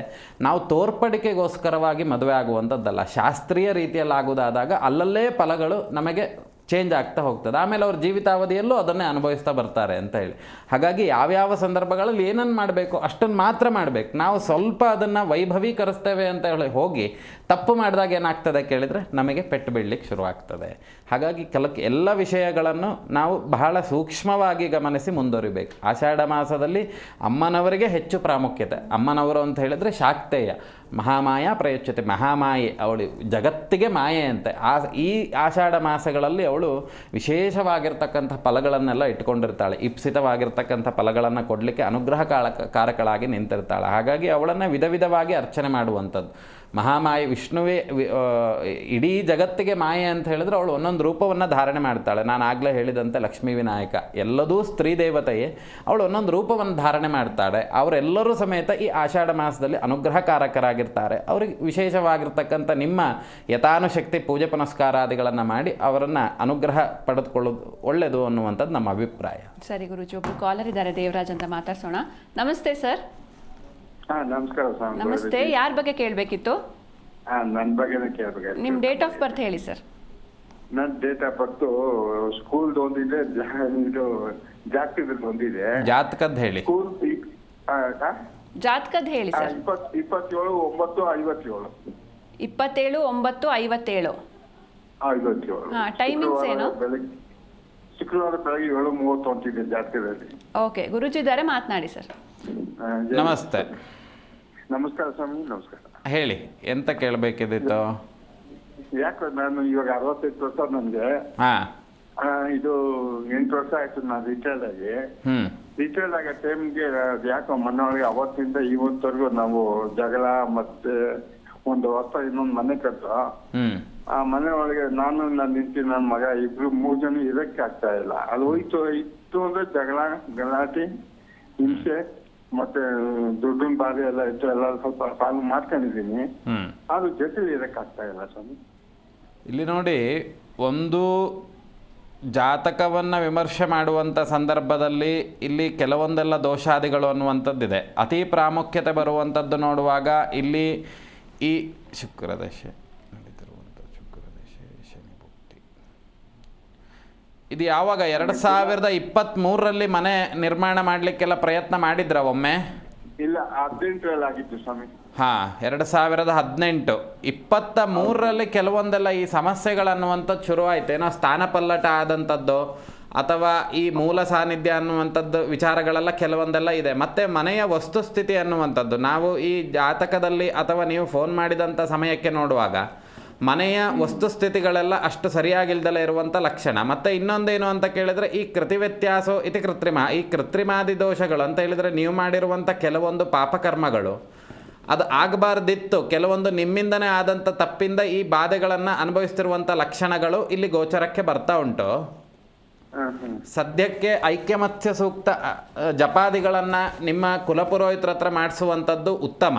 ನಾವು ತೋರ್ಪಡಿಕೆಗೋಸ್ಕರವಾಗಿ ಮದುವೆ ಆಗುವಂಥದ್ದಲ್ಲ, ಶಾಸ್ತ್ರೀಯ ರೀತಿಯಲ್ಲಿ ಆಗೋದಾದಾಗ ಅಲ್ಲಲ್ಲೇ ಫಲಗಳು ನಮಗೆ ಚೇಂಜ್ ಆಗ್ತಾ ಹೋಗ್ತದೆ. ಆಮೇಲೆ ಅವ್ರ ಜೀವಿತಾವಧಿಯಲ್ಲೂ ಅದನ್ನೇ ಅನುಭವಿಸ್ತಾ ಬರ್ತಾರೆ ಅಂತ ಹೇಳಿ. ಹಾಗಾಗಿ ಯಾವ್ಯಾವ ಸಂದರ್ಭಗಳಲ್ಲಿ ಏನನ್ನು ಮಾಡಬೇಕು ಅಷ್ಟನ್ನು ಮಾತ್ರ ಮಾಡಬೇಕು. ನಾವು ಸ್ವಲ್ಪ ಅದನ್ನು ವೈಭವೀಕರಿಸ್ತೇವೆ ಅಂತ ಹೇಳಿ ಹೋಗಿ ತಪ್ಪು ಮಾಡಿದಾಗ ಏನಾಗ್ತದೆ ಕೇಳಿದರೆ ನಮಗೆ ಪೆಟ್ಟು ಬೀಳಲಿಕ್ಕೆ ಶುರುವಾಗ್ತದೆ. ಹಾಗಾಗಿ ಎಲ್ಲ ವಿಷಯಗಳನ್ನು ನಾವು ಬಹಳ ಸೂಕ್ಷ್ಮವಾಗಿ ಗಮನಿಸಿ ಮುಂದುವರಿಬೇಕು. ಆಷಾಢ ಮಾಸದಲ್ಲಿ ಅಮ್ಮನವರಿಗೆ ಹೆಚ್ಚು ಪ್ರಾಮುಖ್ಯತೆ. ಅಮ್ಮನವರು ಅಂತ ಹೇಳಿದರೆ ಶಾಕ್ತೇಯ, ಮಹಾಮಾಯ ಪ್ರಯೋಚ್ಯತೆ, ಮಹಾಮಾಯೆ, ಅವಳು ಜಗತ್ತಿಗೆ ಮಾಯೆ ಅಂತೆ. ಈ ಆಷಾಢ ಮಾಸಗಳಲ್ಲಿ ಅವಳು ವಿಶೇಷವಾಗಿರ್ತಕ್ಕಂಥ ಫಲಗಳನ್ನೆಲ್ಲ ಇಟ್ಕೊಂಡಿರ್ತಾಳೆ, ಇಪ್ಸಿತವಾಗಿರ್ತಕ್ಕಂಥ ಫಲಗಳನ್ನು ಕೊಡಲಿಕ್ಕೆ ಅನುಗ್ರಹ ಕಾರಕಳಾಗಿ ನಿಂತಿರ್ತಾಳೆ. ಹಾಗಾಗಿ ಅವಳನ್ನು ವಿಧ ವಿಧವಾಗಿ ಅರ್ಚನೆ ಮಾಡುವಂಥದ್ದು. ಮಹಾಮಾಯೆ ವಿಷ್ಣುವೇ ಇಡೀ ಜಗತ್ತಿಗೆ ಮಾಯೆ ಅಂತ ಹೇಳಿದ್ರೆ ಅವಳು ಒಂದೊಂದು ರೂಪವನ್ನು ಧಾರಣೆ ಮಾಡ್ತಾಳೆ. ನಾನು ಆಗಲೇ ಹೇಳಿದಂತೆ ಲಕ್ಷ್ಮೀ ವಿನಾಯಕ ಎಲ್ಲದೂ ಸ್ತ್ರೀ ದೇವತೆಯೇ, ಅವಳು ಒಂದೊಂದು ರೂಪವನ್ನು ಧಾರಣೆ ಮಾಡ್ತಾಳೆ. ಅವರೆಲ್ಲರೂ ಸಮೇತ ಈ ಆಷಾಢ ಮಾಸದಲ್ಲಿ ಅನುಗ್ರಹಕಾರಕರಾಗಿರ್ತಾರೆ. ಅವ್ರಿಗೆ ವಿಶೇಷವಾಗಿರ್ತಕ್ಕಂಥ ನಿಮ್ಮ ಯಥಾನುಶಕ್ತಿ ಪೂಜೆ ಪುನಸ್ಕಾರಾದಿಗಳನ್ನು ಮಾಡಿ ಅವರನ್ನು ಅನುಗ್ರಹ ಪಡೆದುಕೊಳ್ಳೋದು ಒಳ್ಳೆಯದು ಅನ್ನುವಂಥದ್ದು ನಮ್ಮ ಅಭಿಪ್ರಾಯ. ಸರಿ ಗುರುಜಿ, ಒಬ್ರು ಕಾಲರ್ ಇದ್ದಾರೆ, ದೇವರಾಜ್ ಅಂತ, ಮಾತಾಡ್ಸೋಣ. ನಮಸ್ತೆ ಸರ್. ನಮಸ್ಕಾರ ಸ್ವಾಮಿ. ನಮಸ್ತೆ, ಯಾರ ಬಗ್ಗೆ ಕೇಳಬೇಕಿತ್ತು? ನನ್ನ ಬಗ್ಗೆನೇ ಕೇಳ್ಬೇಕು. ನಿಮ್ಮ ಡೇಟ್ ಆಫ್ ಬರ್ತ್ ಹೇಳಿ ಸರ್. ನನ್ನ ಡೇಟ್ ಆಫ್ ಬರ್ತ್ ಸ್ಕೂಲ್ದು ಒಂದಿದೆ, ಇದು ಜಾತಕದ ಒಂದಿದೆ. ಜಾತಕದ್ದು ಹೇಳಿ. ಸ್ಕೂಲ್ ಜಾತಕದ ಹೇಳಿ ಸರ್. 27/9/57. 27/9/57. ಟೈಮಿಂಗ್ಸ್ ಏನು? ಶುಕ್ರವಾರ ಬೆಳಗ್ಗೆ 7:30 ಅಂತಿದೆ ಜಾತಕದಲ್ಲಿ. ಓಕೆ, ಗುರುಜಿ ಇದ್ದಾರೆ, ಮಾತನಾಡಿ ಸರ್. ನಮಸ್ತೆ. ನಮಸ್ಕಾರ ಸ್ವಾಮಿ. ನಮಸ್ಕಾರ. ಹೇಳಿ, ಎಂತ ಕೇಳಬೇಕಿದ್ದಿತ್ತು? ಯಾಕೆ ನಾನು ಇವಾಗ 65 ವರ್ಷ ನನಗೆ. ಇದು 8 ವರ್ಷ ಆಯ್ತು ನಾನು ರಿಟೈರ್ಡ್ ಆಗಿ. ರಿಟೈರ್ಡ್ ಆಗೋ ಟೈಮ್ಗೆ ಯಾಕೋ ಮನೆಯೊಳಗೆ ಅವತ್ತಿಂದ ಇವತ್ತವರೆಗೂ ನಾವು ಜಗಳ, ಮತ್ತೆ ಒಂದು ವರ್ಷ ಇನ್ನೊಂದು ಮನೆ ಕಟ್ಟ. ಆ ಮನೆ ಒಳಗೆ ನಾನು ನನ್ನ ಹೆಂಡತಿ, ನನ್ನ ಮಗ ಇಬ್ರು 3 ಜನ ಇರಕ್ಕೆ ಆಗ್ತಾ ಇಲ್ಲ. ಅದು ಇತ್ತು ಅಂದ್ರೆ ಜಗಳ, ಗಲಾಟೆ, ಹಿಂಸೆ, ಮತ್ತೆ ದುಡ್ಡಿನ ಬಾರಿ ಎಲ್ಲ ಇತ್ತು. ಎಲ್ಲ ಸ್ವಲ್ಪ ಪಾಲು ಮಾಡ್ಕೊಂಡಿದ್ದೀನಿ. ಅದು ಜೊತೆಲಿ ಇರಕ್ಕಾಗ್ತಾ ಇಲ್ಲ ಸ್ವಾಮಿ. ಇಲ್ಲಿ ನೋಡಿ, ಒಂದು ಜಾತಕವನ್ನು ವಿಮರ್ಶೆ ಮಾಡುವಂಥ ಸಂದರ್ಭದಲ್ಲಿ ಇಲ್ಲಿ ಕೆಲವೊಂದೆಲ್ಲ ದೋಷಾದಿಗಳು ಅನ್ನುವಂಥದ್ದಿದೆ. ಅತಿ ಪ್ರಾಮುಖ್ಯತೆ ಬರುವಂಥದ್ದು ನೋಡುವಾಗ ಇಲ್ಲಿ ಈ ಶುಕ್ರದಶೆ ನಡೀತಿರುವಂಥ ಶುಕ್ರದಶೆ, ಶನಿ ಭುಕ್ತಿ, ಇದು ಯಾವಾಗ 2023ರಲ್ಲಿ ಮನೆ ನಿರ್ಮಾಣ ಮಾಡಲಿಕ್ಕೆಲ್ಲ ಪ್ರಯತ್ನ ಮಾಡಿದ್ರ ಒಮ್ಮೆ? ಇಲ್ಲ, 18ರಲ್ಲಿ ಆಗಿತ್ತು ಸ್ವಾಮಿ. 2018. 23ರಲ್ಲಿ ಕೆಲವೊಂದೆಲ್ಲ ಈ ಸಮಸ್ಯೆಗಳನ್ನುವಂಥದ್ದು ಶುರುವಾಯಿತು. ಏನೋ ಸ್ಥಾನಪಲ್ಲಟ ಆದಂಥದ್ದು ಅಥವಾ ಈ ಮೂಲ ಸಾನ್ನಿಧ್ಯ ಅನ್ನುವಂಥದ್ದು ವಿಚಾರಗಳೆಲ್ಲ ಕೆಲವೊಂದೆಲ್ಲ ಇದೆ. ಮತ್ತು ಮನೆಯ ವಸ್ತುಸ್ಥಿತಿ ಅನ್ನುವಂಥದ್ದು ನಾವು ಈ ಜಾತಕದಲ್ಲಿ ಅಥವಾ ನೀವು ಫೋನ್ ಮಾಡಿದಂಥ ಸಮಯಕ್ಕೆ ನೋಡುವಾಗ ಮನೆಯ ವಸ್ತುಸ್ಥಿತಿಗಳೆಲ್ಲ ಅಷ್ಟು ಸರಿಯಾಗಿಲ್ದಲೇ ಇರುವಂಥ ಲಕ್ಷಣ. ಮತ್ತು ಇನ್ನೊಂದೇನು ಅಂತ ಕೇಳಿದರೆ ಈ ಕೃತಿ ವ್ಯತ್ಯಾಸೋ ಇತಿ ಕೃತ್ರಿಮ, ಈ ಕೃತ್ರಿಮಾದಿ ದೋಷಗಳು ಅಂತ ಹೇಳಿದರೆ ನೀವು ಮಾಡಿರುವಂಥ ಕೆಲವೊಂದು ಪಾಪಕರ್ಮಗಳು ಅದು ಆಗಬಾರ್ದಿತ್ತು, ಕೆಲವೊಂದು ನಿಮ್ಮಿಂದನೇ ಆದಂಥ ತಪ್ಪಿಂದ ಈ ಬಾಧೆಗಳನ್ನು ಅನುಭವಿಸ್ತಿರುವಂಥ ಲಕ್ಷಣಗಳು ಇಲ್ಲಿ ಗೋಚರಕ್ಕೆ ಬರ್ತಾ ಉಂಟು. ಸದ್ಯಕ್ಕೆ ಐಕ್ಯಮತ್ಯ ಸೂಕ್ತ ಜಪಾದಿಗಳನ್ನು ನಿಮ್ಮ ಕುಲಪುರೋಹಿತರ ಹತ್ರ ಮಾಡಿಸುವಂಥದ್ದು ಉತ್ತಮ.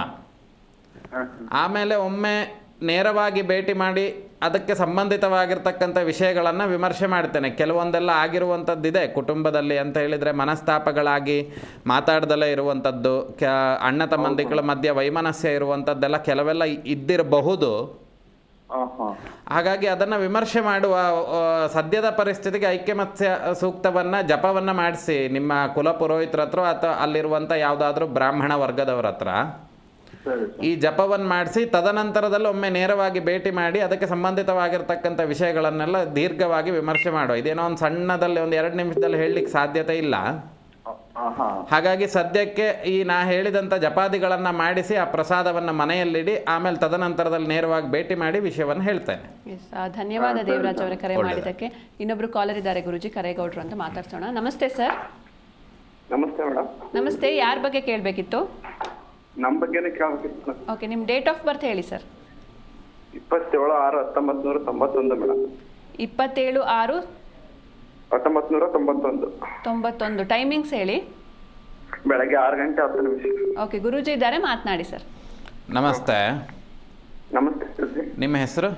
ಆಮೇಲೆ ಒಮ್ಮೆ ನೇರವಾಗಿ ಭೇಟಿ ಮಾಡಿ ಅದಕ್ಕೆ ಸಂಬಂಧಿತವಾಗಿರ್ತಕ್ಕಂಥ ವಿಷಯಗಳನ್ನು ವಿಮರ್ಶೆ ಮಾಡ್ತೇನೆ. ಕೆಲವೊಂದೆಲ್ಲ ಆಗಿರುವಂಥದ್ದಿದೆ ಕುಟುಂಬದಲ್ಲಿ ಅಂತ ಹೇಳಿದರೆ, ಮನಸ್ತಾಪಗಳಾಗಿ ಮಾತಾಡ್ದಲೇ ಇರುವಂಥದ್ದು, ಅಣ್ಣ ತಮ್ಮಂದಿಗಳ ಮಧ್ಯೆ ವೈಮನಸ್ಯ ಇರುವಂಥದ್ದೆಲ್ಲ ಕೆಲವೆಲ್ಲ ಇದ್ದಿರಬಹುದು. ಹಾಗಾಗಿ ಅದನ್ನು ವಿಮರ್ಶೆ ಮಾಡುವ ಸದ್ಯದ ಪರಿಸ್ಥಿತಿಗೆ ಐಕ್ಯಮತ್ಯ ಸೂಕ್ತವನ್ನು ಜಪವನ್ನು ಮಾಡಿಸಿ ನಿಮ್ಮ ಕುಲಪುರೋಹಿತರ ಹತ್ರ ಅಥವಾ ಅಲ್ಲಿರುವಂಥ ಯಾವುದಾದ್ರೂ ಬ್ರಾಹ್ಮಣ ವರ್ಗದವರ ಹತ್ರ ಈ ಜಪವನ್ನು ಮಾಡಿಸಿ ತದನಂತರದಲ್ಲಿ ಒಮ್ಮೆ ನೇರವಾಗಿ ಭೇಟಿ ಮಾಡಿ ಅದಕ್ಕೆ ಸಂಬಂಧಿತವಾಗಿರ್ತಕ್ಕಂಥ ವಿಷಯಗಳನ್ನೆಲ್ಲ ದೀರ್ಘವಾಗಿ ವಿಮರ್ಶೆ ಮಾಡುವ. ಇದೇನೋ ಒಂದು ಸಣ್ಣದಲ್ಲಿ ಒಂದು 2 ನಿಮಿಷದಲ್ಲಿ ಹೇಳಲಿಕ್ಕೆ ಸಾಧ್ಯತೆ ಇಲ್ಲ. ಹಾಗಾಗಿ ಸದ್ಯಕ್ಕೆ ಈ ನಾ ಹೇಳಿದಂಥ ಜಪಾದಿಗಳನ್ನು ಮಾಡಿಸಿ ಆ ಪ್ರಸಾದವನ್ನು ಮನೆಯಲ್ಲಿಡಿ, ಆಮೇಲೆ ತದನಂತರದಲ್ಲಿ ನೇರವಾಗಿ ಭೇಟಿ ಮಾಡಿ ವಿಷಯವನ್ನು ಹೇಳ್ತೇನೆ. ಧನ್ಯವಾದ ದೇವರಾಜ್ ಅವರ ಕರೆ ಮಾಡಿದ್ದಕ್ಕೆ. ಇನ್ನೊಬ್ರು ಕಾಲರ್ ಇದ್ದಾರೆ ಗುರುಜಿ, ಕರೇಗೌಡರು ಅಂತ, ಮಾತಾಡ್ಸೋಣ. ನಮಸ್ತೆ ಸರ್. ನಮಸ್ತೆ ಮೇಡಮ್. ನಮಸ್ತೆ, ಯಾರ ಬಗ್ಗೆ ಕೇಳಬೇಕಿತ್ತು? ನಮ್ಮ ಬಗ್ಗೆನೇ ಕೇಳಬೇಕಿತ್ತು. ಓಕೆ, ನಿಮ್ಮ ಡೇಟ್ ಆಫ್ ಬರ್ತ್ ಹೇಳಿ ಸರ್. 27/6/1991 ಮೇಡಮ್. 27/6/1991. ಟೈಮಿಂಗ್ಸ್ ಹೇಳಿ. ಬೆಳಗ್ಗೆ 6:10. ಓಕೆ, ಗುರೂಜಿ ಇದ್ದಾರೆ, ಮಾತನಾಡಿ ಸರ್. ನಮಸ್ತೆ. ನಮಸ್ತೆ ಗುರುಜಿ. ನಿಮ್ಮ ಹೆಸರು?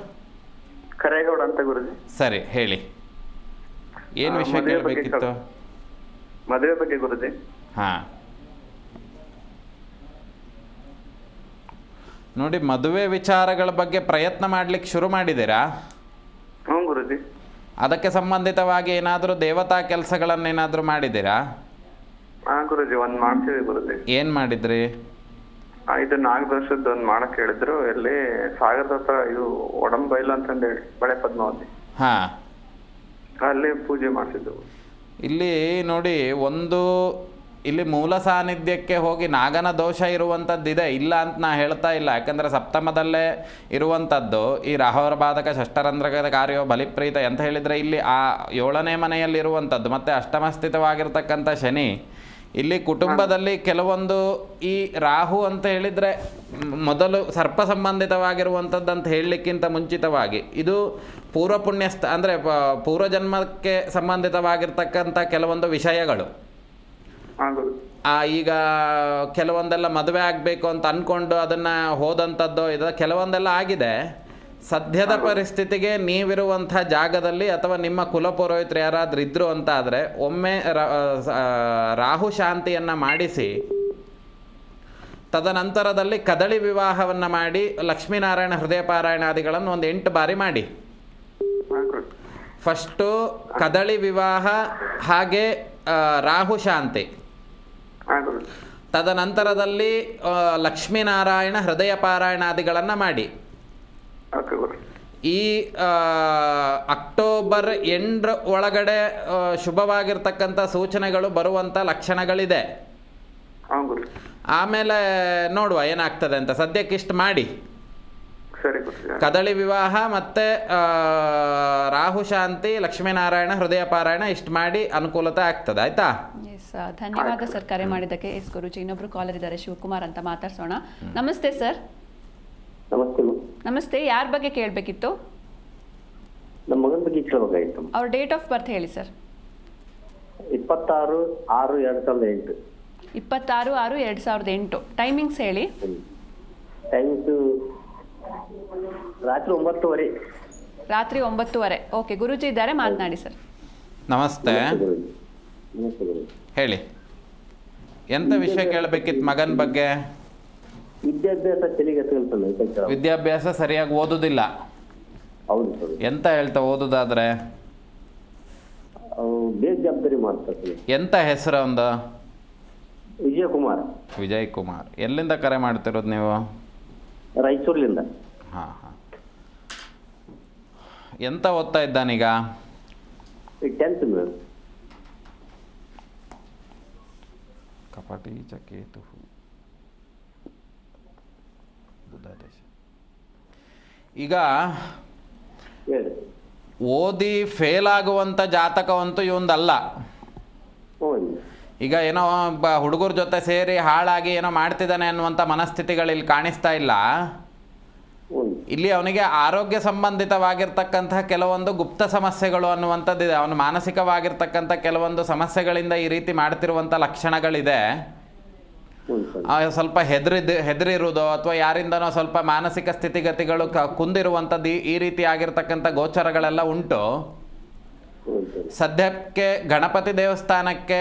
ಕರೇಗೌಡ ಅಂತ ಗುರುಜಿ. ಸರಿ, ಹೇಳಿ. ಏನು ವಿಷಯ ಮದುವೆ ಬಗ್ಗೆ ಕೇಳಬೇಕಿತ್ತು? ಮದುವೆ ಬಗ್ಗೆ ಗುರುಜಿ. ಹಾಂ, ನೋಡಿ, ಮದುವೆ ವಿಚಾರಗಳ ಬಗ್ಗೆ ಪ್ರಯತ್ನ ಮಾಡ್ಲಿಕ್ಕೆ ಶುರು ಮಾಡಿದ್ದೀರಾ? ಹ್ಞೂ ಗುರುಜಿ. ಅದಕ್ಕೆ ಸಂಬಂಧಿತವಾಗಿ ಏನಾದರೂ ದೇವತಾ ಕೆಲಸಗಳನ್ನೇನಾದರೂ ಮಾಡಿದ್ದೀರಾ? ಹಾ ಗುರುಜಿ, ಒಂದ್ ಮಾಡ್ತೀವಿ ಗುರುಜಿ. ಏನು ಮಾಡಿದ್ರಿ? ಇದು ನಾಗದೋಷದ್ದು ಒಂದ್ ಮಾಡಕ್ ಹೇಳಿದ್ರು. ಎಲ್ಲಿ ಸಾಗರದ ಹತ್ರ ಇದು ಒಡಂಬೈಲು ಅಂತಂದು ಹೇಳಿ, ಬಳೆ ಪದ್ಮಾವತಿ, ಹಾಂ, ಅಲ್ಲಿ ಪೂಜೆ ಮಾಡ್ತಿದ್ದೆವು. ಇಲ್ಲಿ ನೋಡಿ, ಇಲ್ಲಿ ಮೂಲ ಸಾನ್ನಿಧ್ಯಕ್ಕೆ ಹೋಗಿ ನಾಗನ ದೋಷ ಇರುವಂಥದ್ದಿದೆ, ಇಲ್ಲ ಅಂತ ನಾ ಹೇಳ್ತಾ ಇಲ್ಲ. ಯಾಕಂದರೆ ಸಪ್ತಮದಲ್ಲೇ ಇರುವಂಥದ್ದು ಈ ರಾಹೋರಬಾಧಕ ಷಷ್ಠರಂಧ್ರಕದ ಕಾರ್ಯೋ ಬಲಿಪ್ರೀತ ಅಂತ ಹೇಳಿದರೆ ಇಲ್ಲಿ ಆ 7ನೇ ಮನೆಯಲ್ಲಿರುವಂಥದ್ದು. ಮತ್ತು ಅಷ್ಟಮಸ್ಥಿತವಾಗಿರ್ತಕ್ಕಂಥ ಶನಿ ಇಲ್ಲಿ ಕುಟುಂಬದಲ್ಲಿ ಕೆಲವೊಂದು ಈ ರಾಹು ಅಂತ ಹೇಳಿದರೆ ಮೊದಲು ಸರ್ಪ ಸಂಬಂಧಿತವಾಗಿರುವಂಥದ್ದು ಅಂತ ಹೇಳಲಿಕ್ಕಿಂತ ಮುಂಚಿತವಾಗಿ ಇದು ಪೂರ್ವ ಪುಣ್ಯಸ್ಥ ಅಂದರೆ ಪೂರ್ವಜನ್ಮಕ್ಕೆ ಸಂಬಂಧಿತವಾಗಿರ್ತಕ್ಕಂಥ ಕೆಲವೊಂದು ವಿಷಯಗಳು. ಈಗ ಕೆಲವೊಂದೆಲ್ಲ ಮದುವೆ ಆಗಬೇಕು ಅಂತ ಅಂದ್ಕೊಂಡು ಅದನ್ನು ಹೋದಂಥದ್ದು ಇದು ಕೆಲವೊಂದೆಲ್ಲ ಆಗಿದೆ. ಸದ್ಯದ ಪರಿಸ್ಥಿತಿಗೆ ನೀವಿರುವಂಥ ಜಾಗದಲ್ಲಿ ಅಥವಾ ನಿಮ್ಮ ಕುಲಪುರೋಹಿತರು ಯಾರಾದರೂ ಇದ್ದರು ಅಂತ ಆದರೆ ಒಮ್ಮೆ ರಾಹು ಶಾಂತಿಯನ್ನು ಮಾಡಿಸಿ ತದನಂತರದಲ್ಲಿ ಕದಳಿ ವಿವಾಹವನ್ನು ಮಾಡಿ ಲಕ್ಷ್ಮೀನಾರಾಯಣ ಹೃದಯ ಪಾರಾಯಣಾದಿಗಳನ್ನು ಒಂದು 8 ಬಾರಿ ಮಾಡಿ. ಫಸ್ಟು ಕದಳಿ ವಿವಾಹ, ಹಾಗೆ ರಾಹು ಶಾಂತಿ, ತದನಂತರದಲ್ಲಿ ಲಕ್ಷ್ಮೀನಾರಾಯಣ ಹೃದಯ ಪಾರಾಯಣಾದಿಗಳನ್ನು ಮಾಡಿ. ಈ ಅಕ್ಟೋಬರ್ 8 ಒಳಗಡೆ ಶುಭವಾಗಿರ್ತಕ್ಕಂಥ ಸೂಚನೆಗಳು ಬರುವಂಥ ಲಕ್ಷಣಗಳಿದೆ. ಆಮೇಲೆ ನೋಡುವ ಏನಾಗ್ತದೆ ಅಂತ. ಸದ್ಯಕ್ಕಿಷ್ಟು ಮಾಡಿ, ಕದಳಿ ವಿವಾಹ ಮತ್ತು ರಾಹು ಶಾಂತಿ, ಲಕ್ಷ್ಮೀನಾರಾಯಣ ಹೃದಯ ಪಾರಾಯಣ ಇಷ್ಟು ಮಾಡಿ ಅನುಕೂಲತೆ ಆಗ್ತದೆ. ಆಯ್ತಾ? ಎಸ್, ಧನ್ಯವಾದ ಸರ್ ಕರೆ ಮಾಡಿದ್ದಕ್ಕೆ. ಎಸ್ ಗುರುಜಿ, ಇನ್ನೊಬ್ರು ಕಾಲರ್ ಇದ್ದಾರೆ, ಶಿವಕುಮಾರ್ ಅಂತ, ಮಾತಾಡ್ಸೋಣ. ನಮಸ್ತೆ ಸರ್. ನಮಸ್ತೆ, ಯಾರ ಬಗ್ಗೆ ಕೇಳಬೇಕಿತ್ತು? ನಮ್ಮ ಮಗನ ಬಗ್ಗೆ ಕೇಳಬೇಕಾಗಿತ್ತು. ಅವ್ರ ಡೇಟ್ ಆಫ್ ಬರ್ತ್ ಹೇಳಿ ಸರ್. 26/6/2008. 26/6/2008. ಟೈಮಿಂಗ್ಸ್ ಹೇಳಿ. ಟೈಮ್ಸ್ ರಾತ್ರಿ 9:30. ರಾತ್ರಿ 9:30. ಓಕೆ, ಗುರುಜಿ ಇದ್ದಾರೆ, ಮಾತನಾಡಿ ಸರ್. ನಮಸ್ತೆ, ಹೇಳಿ. ಎಂಥ ವಿಷಯ ಕೇಳಬೇಕಿತ್ತು ಮಗನ ಬಗ್ಗೆ? ವಿದ್ಯಾಭ್ಯಾಸ ಸರಿಯಾಗಿ ಓದುದಿಲ್ಲ. ಹೌದು ಸರ್. ಎಂತ ಹೇಳ್ತಾ ಓದುದಾದ್ರೆ? ಬೇಜವಾಬ್ದಾರಿ ಮಾಡ್ತಾರೆ. ಎಂತ ಹೆಸರು ಒಂದು? ವಿಜಯಕುಮಾರ್. ವಿಜಯ್ ಕುಮಾರ್. ಎಲ್ಲಿಂದ ಕರೆ ಮಾಡ್ತಿರೋದು ನೀವು? ರಾಯಚೂರ್ಲಿಂದ. ಹಾಂ ಹಾಂ. ಎಂತ ಓದ್ತಾ ಇದ್ದಾನೀಗ? 10th ma'am. ಕಪಟಿ ಚಕೇತು ಬುಧ ದೇಶ. ಈಗ ಓದಿ ಫೇಲ್ ಆಗುವಂಥ ಜಾತಕವಂತೂ ಇವಂದಲ್ಲ. ಈಗ ಏನೋ ಹುಡುಗರ ಜೊತೆ ಸೇರಿ ಹಾಳಾಗಿ ಏನೋ ಮಾಡ್ತಿದ್ದಾನೆ ಅನ್ನುವಂಥ ಮನಸ್ಥಿತಿಗಳಲ್ಲಿ ಕಾಣಿಸ್ತಾ ಇಲ್ಲ. ಇಲ್ಲಿ ಅವನಿಗೆ ಆರೋಗ್ಯ ಸಂಬಂಧಿತವಾಗಿರ್ತಕ್ಕಂತಹ ಕೆಲವೊಂದು ಗುಪ್ತ ಸಮಸ್ಯೆಗಳು ಅನ್ನುವಂಥದ್ದಿದೆ. ಅವನು ಮಾನಸಿಕವಾಗಿರ್ತಕ್ಕಂಥ ಕೆಲವೊಂದು ಸಮಸ್ಯೆಗಳಿಂದ ಈ ರೀತಿ ಮಾಡ್ತಿರುವಂಥ ಲಕ್ಷಣಗಳಿದೆ. ಸ್ವಲ್ಪ ಹೆದರಿರುವುದೋ ಅಥವಾ ಯಾರಿಂದನೋ ಸ್ವಲ್ಪ ಮಾನಸಿಕ ಸ್ಥಿತಿಗತಿಗಳು ಕುಂದಿರುವಂಥದ್ದು ಈ ರೀತಿ ಆಗಿರ್ತಕ್ಕಂಥ ಗೋಚರಗಳೆಲ್ಲ ಉಂಟು. ಸದ್ಯಕ್ಕೆ ಗಣಪತಿ ದೇವಸ್ಥಾನಕ್ಕೆ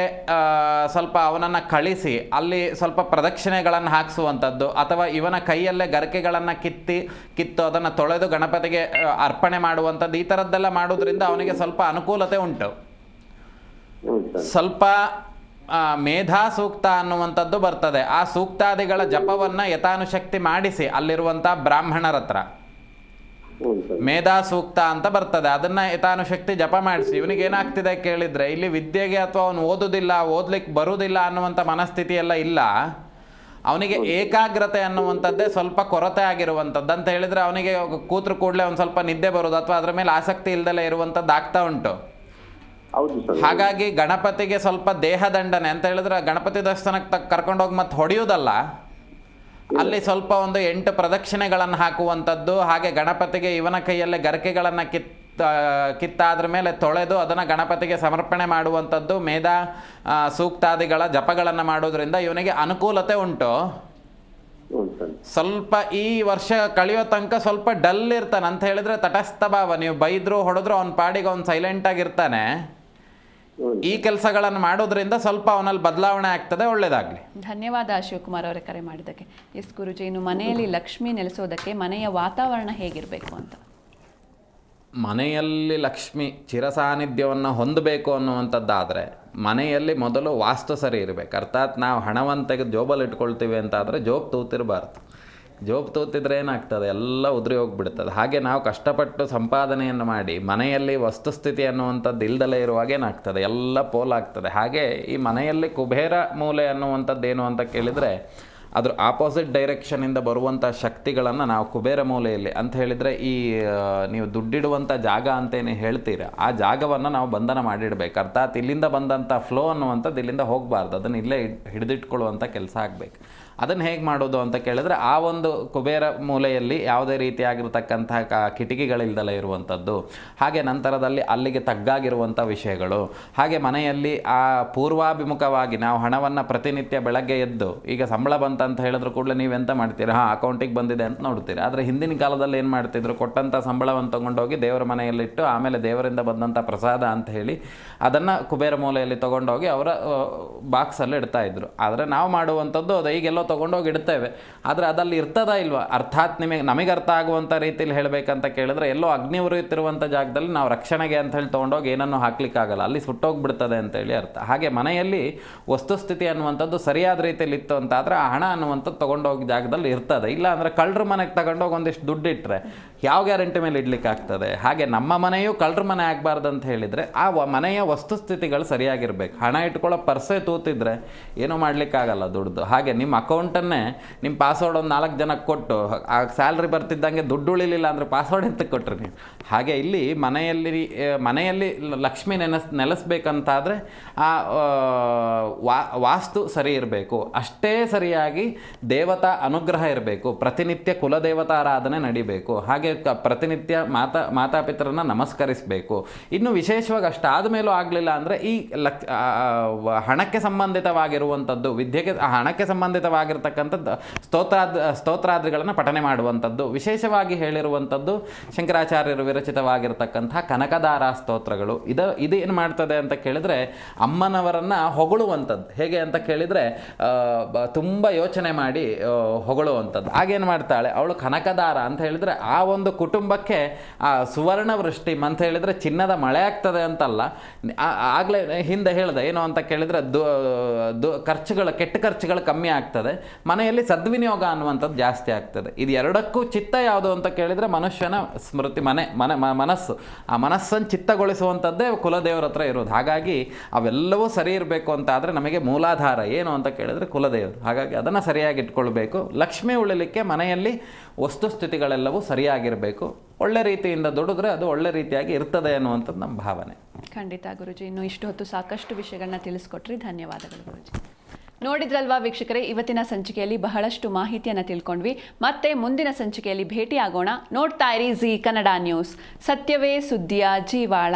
ಸ್ವಲ್ಪ ಅವನನ್ನು ಕಳಿಸಿ ಅಲ್ಲಿ ಸ್ವಲ್ಪ ಪ್ರದಕ್ಷಿಣೆಗಳನ್ನು ಹಾಕಿಸುವಂಥದ್ದು, ಅಥವಾ ಇವನ ಕೈಯಲ್ಲೇ ಗರಿಕೆಗಳನ್ನು ಕಿತ್ತು ಅದನ್ನು ತೊಳೆದು ಗಣಪತಿಗೆ ಅರ್ಪಣೆ ಮಾಡುವಂಥದ್ದು, ಈ ಥರದ್ದೆಲ್ಲ ಮಾಡೋದ್ರಿಂದ ಅವನಿಗೆ ಸ್ವಲ್ಪ ಅನುಕೂಲತೆ ಉಂಟು. ಸ್ವಲ್ಪ ಮೇಧಾ ಸೂಕ್ತ ಅನ್ನುವಂಥದ್ದು ಬರ್ತದೆ. ಆ ಸೂಕ್ತಾದಿಗಳ ಜಪವನ್ನು ಯಥಾನುಶಕ್ತಿ ಮಾಡಿಸಿ ಅಲ್ಲಿರುವಂಥ ಬ್ರಾಹ್ಮಣರ ಹತ್ರ ಮೇಧಾ ಸೂಕ್ತ ಅಂತ ಬರ್ತದೆ, ಅದನ್ನ ಯಥಾನುಶಕ್ತಿ ಜಪ ಮಾಡಿಸಿ. ಇವನಿಗೆ ಏನಾಗ್ತಿದೆ ಕೇಳಿದ್ರೆ, ಇಲ್ಲಿ ವಿದ್ಯೆಗೆ ಅಥವಾ ಅವನು ಓದುದಿಲ್ಲ, ಓದ್ಲಿಕ್ಕೆ ಬರುವುದಿಲ್ಲ ಅನ್ನುವಂಥ ಮನಸ್ಥಿತಿ ಎಲ್ಲ ಇಲ್ಲ. ಅವನಿಗೆ ಏಕಾಗ್ರತೆ ಅನ್ನುವಂಥದ್ದೇ ಸ್ವಲ್ಪ ಕೊರತೆ ಆಗಿರುವಂಥದ್ದು. ಅಂತ ಹೇಳಿದ್ರೆ ಅವನಿಗೆ ಕೂತ್ರು ಕೂಡಲೇ ಒಂದು ಸ್ವಲ್ಪ ನಿದ್ದೆ ಬರೋದು ಅಥವಾ ಅದರ ಮೇಲೆ ಆಸಕ್ತಿ ಇಲ್ದಲೇ ಇರುವಂಥದ್ದು ಆಗ್ತಾ ಉಂಟು. ಹಾಗಾಗಿ ಗಣಪತಿಗೆ ಸ್ವಲ್ಪ ದೇಹದಂಡನೆ ಅಂತ ಹೇಳಿದ್ರೆ, ಗಣಪತಿ ದೇವಸ್ಥಾನಕ್ಕೆ ಕರ್ಕೊಂಡೋಗಿ ಮತ್ತೆ ಹೊಡೆಯೋದಲ್ಲ, ಅಲ್ಲಿ ಸ್ವಲ್ಪ ಒಂದು 8 ಪ್ರದಕ್ಷಿಣೆಗಳನ್ನು ಹಾಕುವಂಥದ್ದು. ಹಾಗೆ ಗಣಪತಿಗೆ ಇವನ ಕೈಯಲ್ಲೇ ಗರಿಕೆಗಳನ್ನು ಕಿತ್ತಾದ್ರ ಮೇಲೆ ತೊಳೆದು ಅದನ್ನು ಗಣಪತಿಗೆ ಸಮರ್ಪಣೆ ಮಾಡುವಂಥದ್ದು, ಮೇಧ ಸೂಕ್ತಾದಿಗಳ ಜಪಗಳನ್ನು ಮಾಡೋದ್ರಿಂದ ಇವನಿಗೆ ಅನುಕೂಲತೆ ಉಂಟು. ಹ್ಞೂ ಸರ್. ಸ್ವಲ್ಪ ಈ ವರ್ಷ ಕಳೆಯೋ ತನಕ ಸ್ವಲ್ಪ ಡಲ್ ಇರ್ತಾನೆ ಅಂತ ಹೇಳಿದ್ರೆ ತಟಸ್ಥ ಭಾವ, ನೀವು ಬೈದ್ರು ಹೊಡೆದ್ರು ಅವ್ನ ಪಾಡಿಗೆ ಅವ್ನು ಸೈಲೆಂಟಾಗಿರ್ತಾನೆ. ಈ ಕೆಲಸಗಳನ್ನು ಮಾಡೋದ್ರಿಂದ ಸ್ವಲ್ಪ ಅವನಲ್ಲಿ ಬದಲಾವಣೆ ಆಗ್ತದೆ. ಒಳ್ಳೆಯದಾಗಲಿ. ಧನ್ಯವಾದ ಶಿವಕುಮಾರ್ ಅವರೇ ಕರೆ ಮಾಡಿದ್ದಕ್ಕೆ. ಎಸ್ ಗುರುಜಿ, ಇನ್ನು ಮನೆಯಲ್ಲಿ ಲಕ್ಷ್ಮಿ ನೆಲೆಸೋದಕ್ಕೆ ಮನೆಯ ವಾತಾವರಣ ಹೇಗಿರಬೇಕು ಅಂತ? ಮನೆಯಲ್ಲಿ ಲಕ್ಷ್ಮಿ ಚಿರಸಾನ್ನಿಧ್ಯವನ್ನು ಹೊಂದಬೇಕು ಅನ್ನುವಂಥದ್ದಾದರೆ ಮನೆಯಲ್ಲಿ ಮೊದಲು ವಾಸ್ತು ಸರಿ ಇರಬೇಕು. ಅರ್ಥಾತ್ ನಾವು ಹಣವನ್ನು ತೆಗೆದು ಜೋಬಲ್ಲಿ ಇಟ್ಕೊಳ್ತೀವಿ ಅಂತಾದರೆ ಜೋಬ್ ತೂತಿರಬಾರ್ದು. ಜೋಬ್ ತೂತಿದ್ರೆ ಏನಾಗ್ತದೆ, ಎಲ್ಲ ಉದುರಿ ಹೋಗಿಬಿಡ್ತದೆ. ಹಾಗೆ ನಾವು ಕಷ್ಟಪಟ್ಟು ಸಂಪಾದನೆಯನ್ನು ಮಾಡಿ ಮನೆಯಲ್ಲಿ ವಸ್ತುಸ್ಥಿತಿ ಅನ್ನುವಂಥದ್ದು ಇಲ್ದಲೇ ಇರುವಾಗ ಏನಾಗ್ತದೆ, ಎಲ್ಲ ಪೋಲಾಗ್ತದೆ. ಹಾಗೆ ಈ ಮನೆಯಲ್ಲಿ ಕುಬೇರ ಮೂಲೆ ಅನ್ನುವಂಥದ್ದು ಏನು ಅಂತ ಕೇಳಿದರೆ ಅದ್ರ ಆಪೋಸಿಟ್ ಡೈರೆಕ್ಷನಿಂದ ಬರುವಂಥ ಶಕ್ತಿಗಳನ್ನು ನಾವು ಕುಬೇರ ಮೂಲೆಯಲ್ಲಿ ಅಂತ ಹೇಳಿದರೆ ಈ ನೀವು ದುಡ್ಡಿಡುವಂಥ ಜಾಗ ಅಂತೇನು ಹೇಳ್ತೀರ, ಆ ಜಾಗವನ್ನು ನಾವು ಬಂಧನ ಮಾಡಿಡಬೇಕು. ಅರ್ಥಾತ್ ಇಲ್ಲಿಂದ ಬಂದಂಥ ಫ್ಲೋ ಅನ್ನುವಂಥದ್ದು ಇಲ್ಲಿಂದ ಹೋಗಬಾರ್ದು, ಅದನ್ನು ಇಲ್ಲೇ ಹಿಡಿದಿಟ್ಕೊಳ್ಳುವಂಥ ಕೆಲಸ ಆಗಬೇಕು. ಅದನ್ನು ಹೇಗೆ ಮಾಡೋದು ಅಂತ ಕೇಳಿದ್ರೆ ಆ ಒಂದು ಕುಬೇರ ಮೂಲೆಯಲ್ಲಿ ಯಾವುದೇ ರೀತಿಯಾಗಿರ್ತಕ್ಕಂಥ ಕಿಟಕಿಗಳಿಲ್ದಲೇ ಇರುವಂಥದ್ದು, ಹಾಗೆ ನಂತರದಲ್ಲಿ ಅಲ್ಲಿಗೆ ತಗ್ಗಾಗಿರುವಂಥ ವಿಷಯಗಳು, ಹಾಗೆ ಮನೆಯಲ್ಲಿ ಆ ಪೂರ್ವಾಭಿಮುಖವಾಗಿ ನಾವು ಹಣವನ್ನು ಪ್ರತಿನಿತ್ಯ ಬೆಳಗ್ಗೆ ಎದ್ದು ಈಗ ಸಂಬಳ ಬಂತಂತ ಹೇಳಿದ್ರು ಕೂಡಲೇ ನೀವೆಂತ ಮಾಡ್ತೀರಾ, ಅಕೌಂಟಿಗೆ ಬಂದಿದೆ ಅಂತ ನೋಡ್ತೀರಿ. ಆದರೆ ಹಿಂದಿನ ಕಾಲದಲ್ಲಿ ಏನು ಮಾಡ್ತಿದ್ರು, ಕೊಟ್ಟಂಥ ಸಂಬಳವನ್ನು ತೊಗೊಂಡೋಗಿ ದೇವರ ಮನೆಯಲ್ಲಿಟ್ಟು ಆಮೇಲೆ ದೇವರಿಂದ ಬಂದಂಥ ಪ್ರಸಾದ ಅಂತ ಹೇಳಿ ಅದನ್ನು ಕುಬೇರ ಮೂಲೆಯಲ್ಲಿ ತೊಗೊಂಡೋಗಿ ಅವರ ಬಾಕ್ಸಲ್ಲಿ ಇಡ್ತಾಯಿದ್ರು. ಆದರೆ ನಾವು ಮಾಡುವಂಥದ್ದು ಅದು ಈಗೆಲ್ಲೋ ತೊಗೊಂಡೋಗಿ ಇಡ್ತೇವೆ, ಆದರೆ ಅದಲ್ಲಿ ಇರ್ತದಾ ಇಲ್ವಾ? ಅರ್ಥಾತ್ ನಮಗೆ ಅರ್ಥ ಆಗುವಂಥ ರೀತಿಯಲ್ಲಿ ಹೇಳಬೇಕಂತ ಕೇಳಿದ್ರೆ ಎಲ್ಲೋ ಅಗ್ನಿ ಉರಿಯುತ್ತಿರುವಂಥ ಜಾಗದಲ್ಲಿ ನಾವು ರಕ್ಷಣೆಗೆ ಅಂತ ಹೇಳಿ ತೊಗೊಂಡೋಗಿ ಏನನ್ನೂ ಹಾಕ್ಲಿಕ್ಕಾಗಲ್ಲ, ಅಲ್ಲಿ ಸುಟ್ಟೋಗ್ಬಿಡ್ತದೆ ಅಂತೇಳಿ ಅರ್ಥ. ಹಾಗೆ ಮನೆಯಲ್ಲಿ ವಸ್ತುಸ್ಥಿತಿ ಅನ್ನುವಂಥದ್ದು ಸರಿಯಾದ ರೀತಿಯಲ್ಲಿ ಇತ್ತು ಅಂತಾದರೆ ಆ ಹಣ ಅನ್ನುವಂಥದ್ದು ತೊಗೊಂಡೋಗಿ ಜಾಗದಲ್ಲಿ ಇರ್ತದೆ. ಇಲ್ಲ ಅಂದರೆ ಕಳ್ಳರ ಮನೆಗೆ ತಗೊಂಡೋಗಿ ಒಂದಿಷ್ಟು ದುಡ್ಡು ಇಟ್ಟರೆ ಯಾವ ಗ್ಯಾರಂಟಿ ಮೇಲೆ ಇಡ್ಲಿಕ್ಕೆ ಆಗ್ತದೆ? ಹಾಗೆ ನಮ್ಮ ಮನೆಯೂ ಕಳ್ಳರ ಮನೆ ಆಗಬಾರ್ದು ಅಂತ ಹೇಳಿದರೆ ಆ ಮನೆಯ ವಸ್ತುಸ್ಥಿತಿಗಳು ಸರಿಯಾಗಿರ್ಬೇಕು. ಹಣ ಇಟ್ಕೊಳ್ಳೋ ಪರ್ಸೆ ತೂತಿದ್ರೆ ಏನೂ ಮಾಡಲಿಕ್ಕಾಗಲ್ಲ ದುಡ್ದು. ಹಾಗೆ ನಿಮ್ಮ ಅಕೌಂಟನ್ನೇ ನಿಮ್ಮ ಪಾಸ್ವರ್ಡ್ ಒಂದು 4 ಜನಕ್ಕೆ ಕೊಟ್ಟು ಆ ಸ್ಯಾಲ್ರಿ ಬರ್ತಿದ್ದಂಗೆ ದುಡ್ಡು ಉಳಿಲಿಲ್ಲ ಅಂದರೆ ಪಾಸ್ವರ್ಡ್ ಎಂತ ಕೊಟ್ಟರೆ ನೀವು. ಹಾಗೆ ಇಲ್ಲಿ ಮನೆಯಲ್ಲಿ ಲಕ್ಷ್ಮಿ ನೆಲೆಸಬೇಕಂತಾದರೆ ಆ ವಾಸ್ತು ಸರಿ ಇರಬೇಕು. ಅಷ್ಟೇ ಸರಿಯಾಗಿ ದೇವತಾ ಅನುಗ್ರಹ ಇರಬೇಕು. ಪ್ರತಿನಿತ್ಯ ಕುಲದೇವತಾರಾಧನೆ ನಡಿಬೇಕು. ಹಾಗೆ ಪ್ರತಿನಿತ್ಯ ಮಾತಾಪಿತರನ್ನು ನಮಸ್ಕರಿಸಬೇಕು. ಇನ್ನು ವಿಶೇಷವಾಗಿ ಅಷ್ಟಾದ ಮೇಲೂ ಆಗಲಿಲ್ಲ ಅಂದರೆ ಈ ಹಣಕ್ಕೆ ಸಂಬಂಧಿತವಾಗಿರುವಂಥದ್ದು, ವಿದ್ಯೆಗೆ ಹಣಕ್ಕೆ ಸಂಬಂಧಿತವಾಗಿರ್ತಕ್ಕಂಥದ್ದು ಸ್ತೋತ್ರಾದಿಗಳನ್ನು ಪಠನೆ ಮಾಡುವಂಥದ್ದು. ವಿಶೇಷವಾಗಿ ಹೇಳಿರುವಂಥದ್ದು ಶಂಕರಾಚಾರ್ಯರು ವಿರಚಿತವಾಗಿರ್ತಕ್ಕಂಥ ಕನಕದಾರ ಸ್ತೋತ್ರಗಳು. ಇದೇನು ಮಾಡ್ತದೆ ಅಂತ ಕೇಳಿದರೆ ಅಮ್ಮನವರನ್ನು ಹೊಗಳುವಂಥದ್ದು. ಹೇಗೆ ಅಂತ ಕೇಳಿದರೆ ತುಂಬ ಯೋಚನೆ ಮಾಡಿ ಹೊಗಳುವಂಥದ್ದು. ಆಗೇನು ಮಾಡ್ತಾಳೆ ಅವಳು, ಕನಕದಾರ ಅಂತ ಹೇಳಿದರೆ ಆ ಒಂದು ಕುಟುಂಬಕ್ಕೆ ಆ ಸುವರ್ಣ ವೃಷ್ಟಿ ಅಂತ ಹೇಳಿದರೆ ಚಿನ್ನದ ಮಳೆ ಆಗ್ತದೆ ಅಂತಲ್ಲ. ಆಗಲೇ ಹಿಂದೆ ಹೇಳಿದೆ ಏನು ಅಂತ ಕೇಳಿದರೆ ಕೆಟ್ಟ ಖರ್ಚುಗಳು ಕಮ್ಮಿ ಆಗ್ತದೆ, ಮನೆಯಲ್ಲಿ ಸದ್ವಿನಿಯೋಗ ಅನ್ನುವಂಥದ್ದು ಜಾಸ್ತಿ ಆಗ್ತದೆ. ಇದು ಎರಡಕ್ಕೂ ಚಿತ್ತ ಯಾವುದು ಅಂತ ಕೇಳಿದರೆ ಮನುಷ್ಯನ ಸ್ಮೃತಿ, ಮನಸ್ಸು. ಆ ಮನಸ್ಸನ್ನು ಚಿತ್ತಗೊಳಿಸುವಂಥದ್ದೇ ಕುಲದೇವರ ಹತ್ರ ಇರೋದು. ಹಾಗಾಗಿ ಅವೆಲ್ಲವೂ ಸರಿ ಇರಬೇಕು ಅಂತ ಆದರೆ ನಮಗೆ ಮೂಲಾಧಾರ ಏನು ಅಂತ ಕೇಳಿದರೆ ಕುಲದೇವರು. ಹಾಗಾಗಿ ಅದನ್ನು ಸರಿಯಾಗಿ ಇಟ್ಕೊಳ್ಬೇಕು. ಲಕ್ಷ್ಮಿ ಉಳಿಲಿಕ್ಕೆ ಮನೆಯಲ್ಲಿ ವಸ್ತುಸ್ಥಿತಿಗಳೆಲ್ಲವೂ ಸರಿಯಾಗಿರಬೇಕು. ಒಳ್ಳೆ ರೀತಿಯಿಂದ ದುಡಿದ್ರೆ ಅದು ಒಳ್ಳೆ ರೀತಿಯಾಗಿ ಇರ್ತದೆ ಅನ್ನುವಂಥದ್ದು ನಮ್ಮ ಭಾವನೆ. ಖಂಡಿತ ಗುರುಜಿ, ಇನ್ನು ಇಷ್ಟು ಹೊತ್ತು ಸಾಕಷ್ಟು ವಿಷಯಗಳನ್ನ ತಿಳಿಸ್ಕೊಟ್ರಿ. ಧನ್ಯವಾದಗಳು ಗುರುಜಿ. ನೋಡಿದ್ರಲ್ವಾ ವೀಕ್ಷಕರೇ, ಇವತ್ತಿನ ಸಂಚಿಕೆಯಲ್ಲಿ ಬಹಳಷ್ಟು ಮಾಹಿತಿಯನ್ನು ತಿಳ್ಕೊಂಡ್ವಿ. ಮತ್ತೆ ಮುಂದಿನ ಸಂಚಿಕೆಯಲ್ಲಿ ಭೇಟಿಯಾಗೋಣ. ನೋಡ್ತಾ ಇರಿ ಜಿ ಕನ್ನಡ ನ್ಯೂಸ್, ಸತ್ಯವೇ ಸುದ್ದಿಯ ಜೀವಾಳ.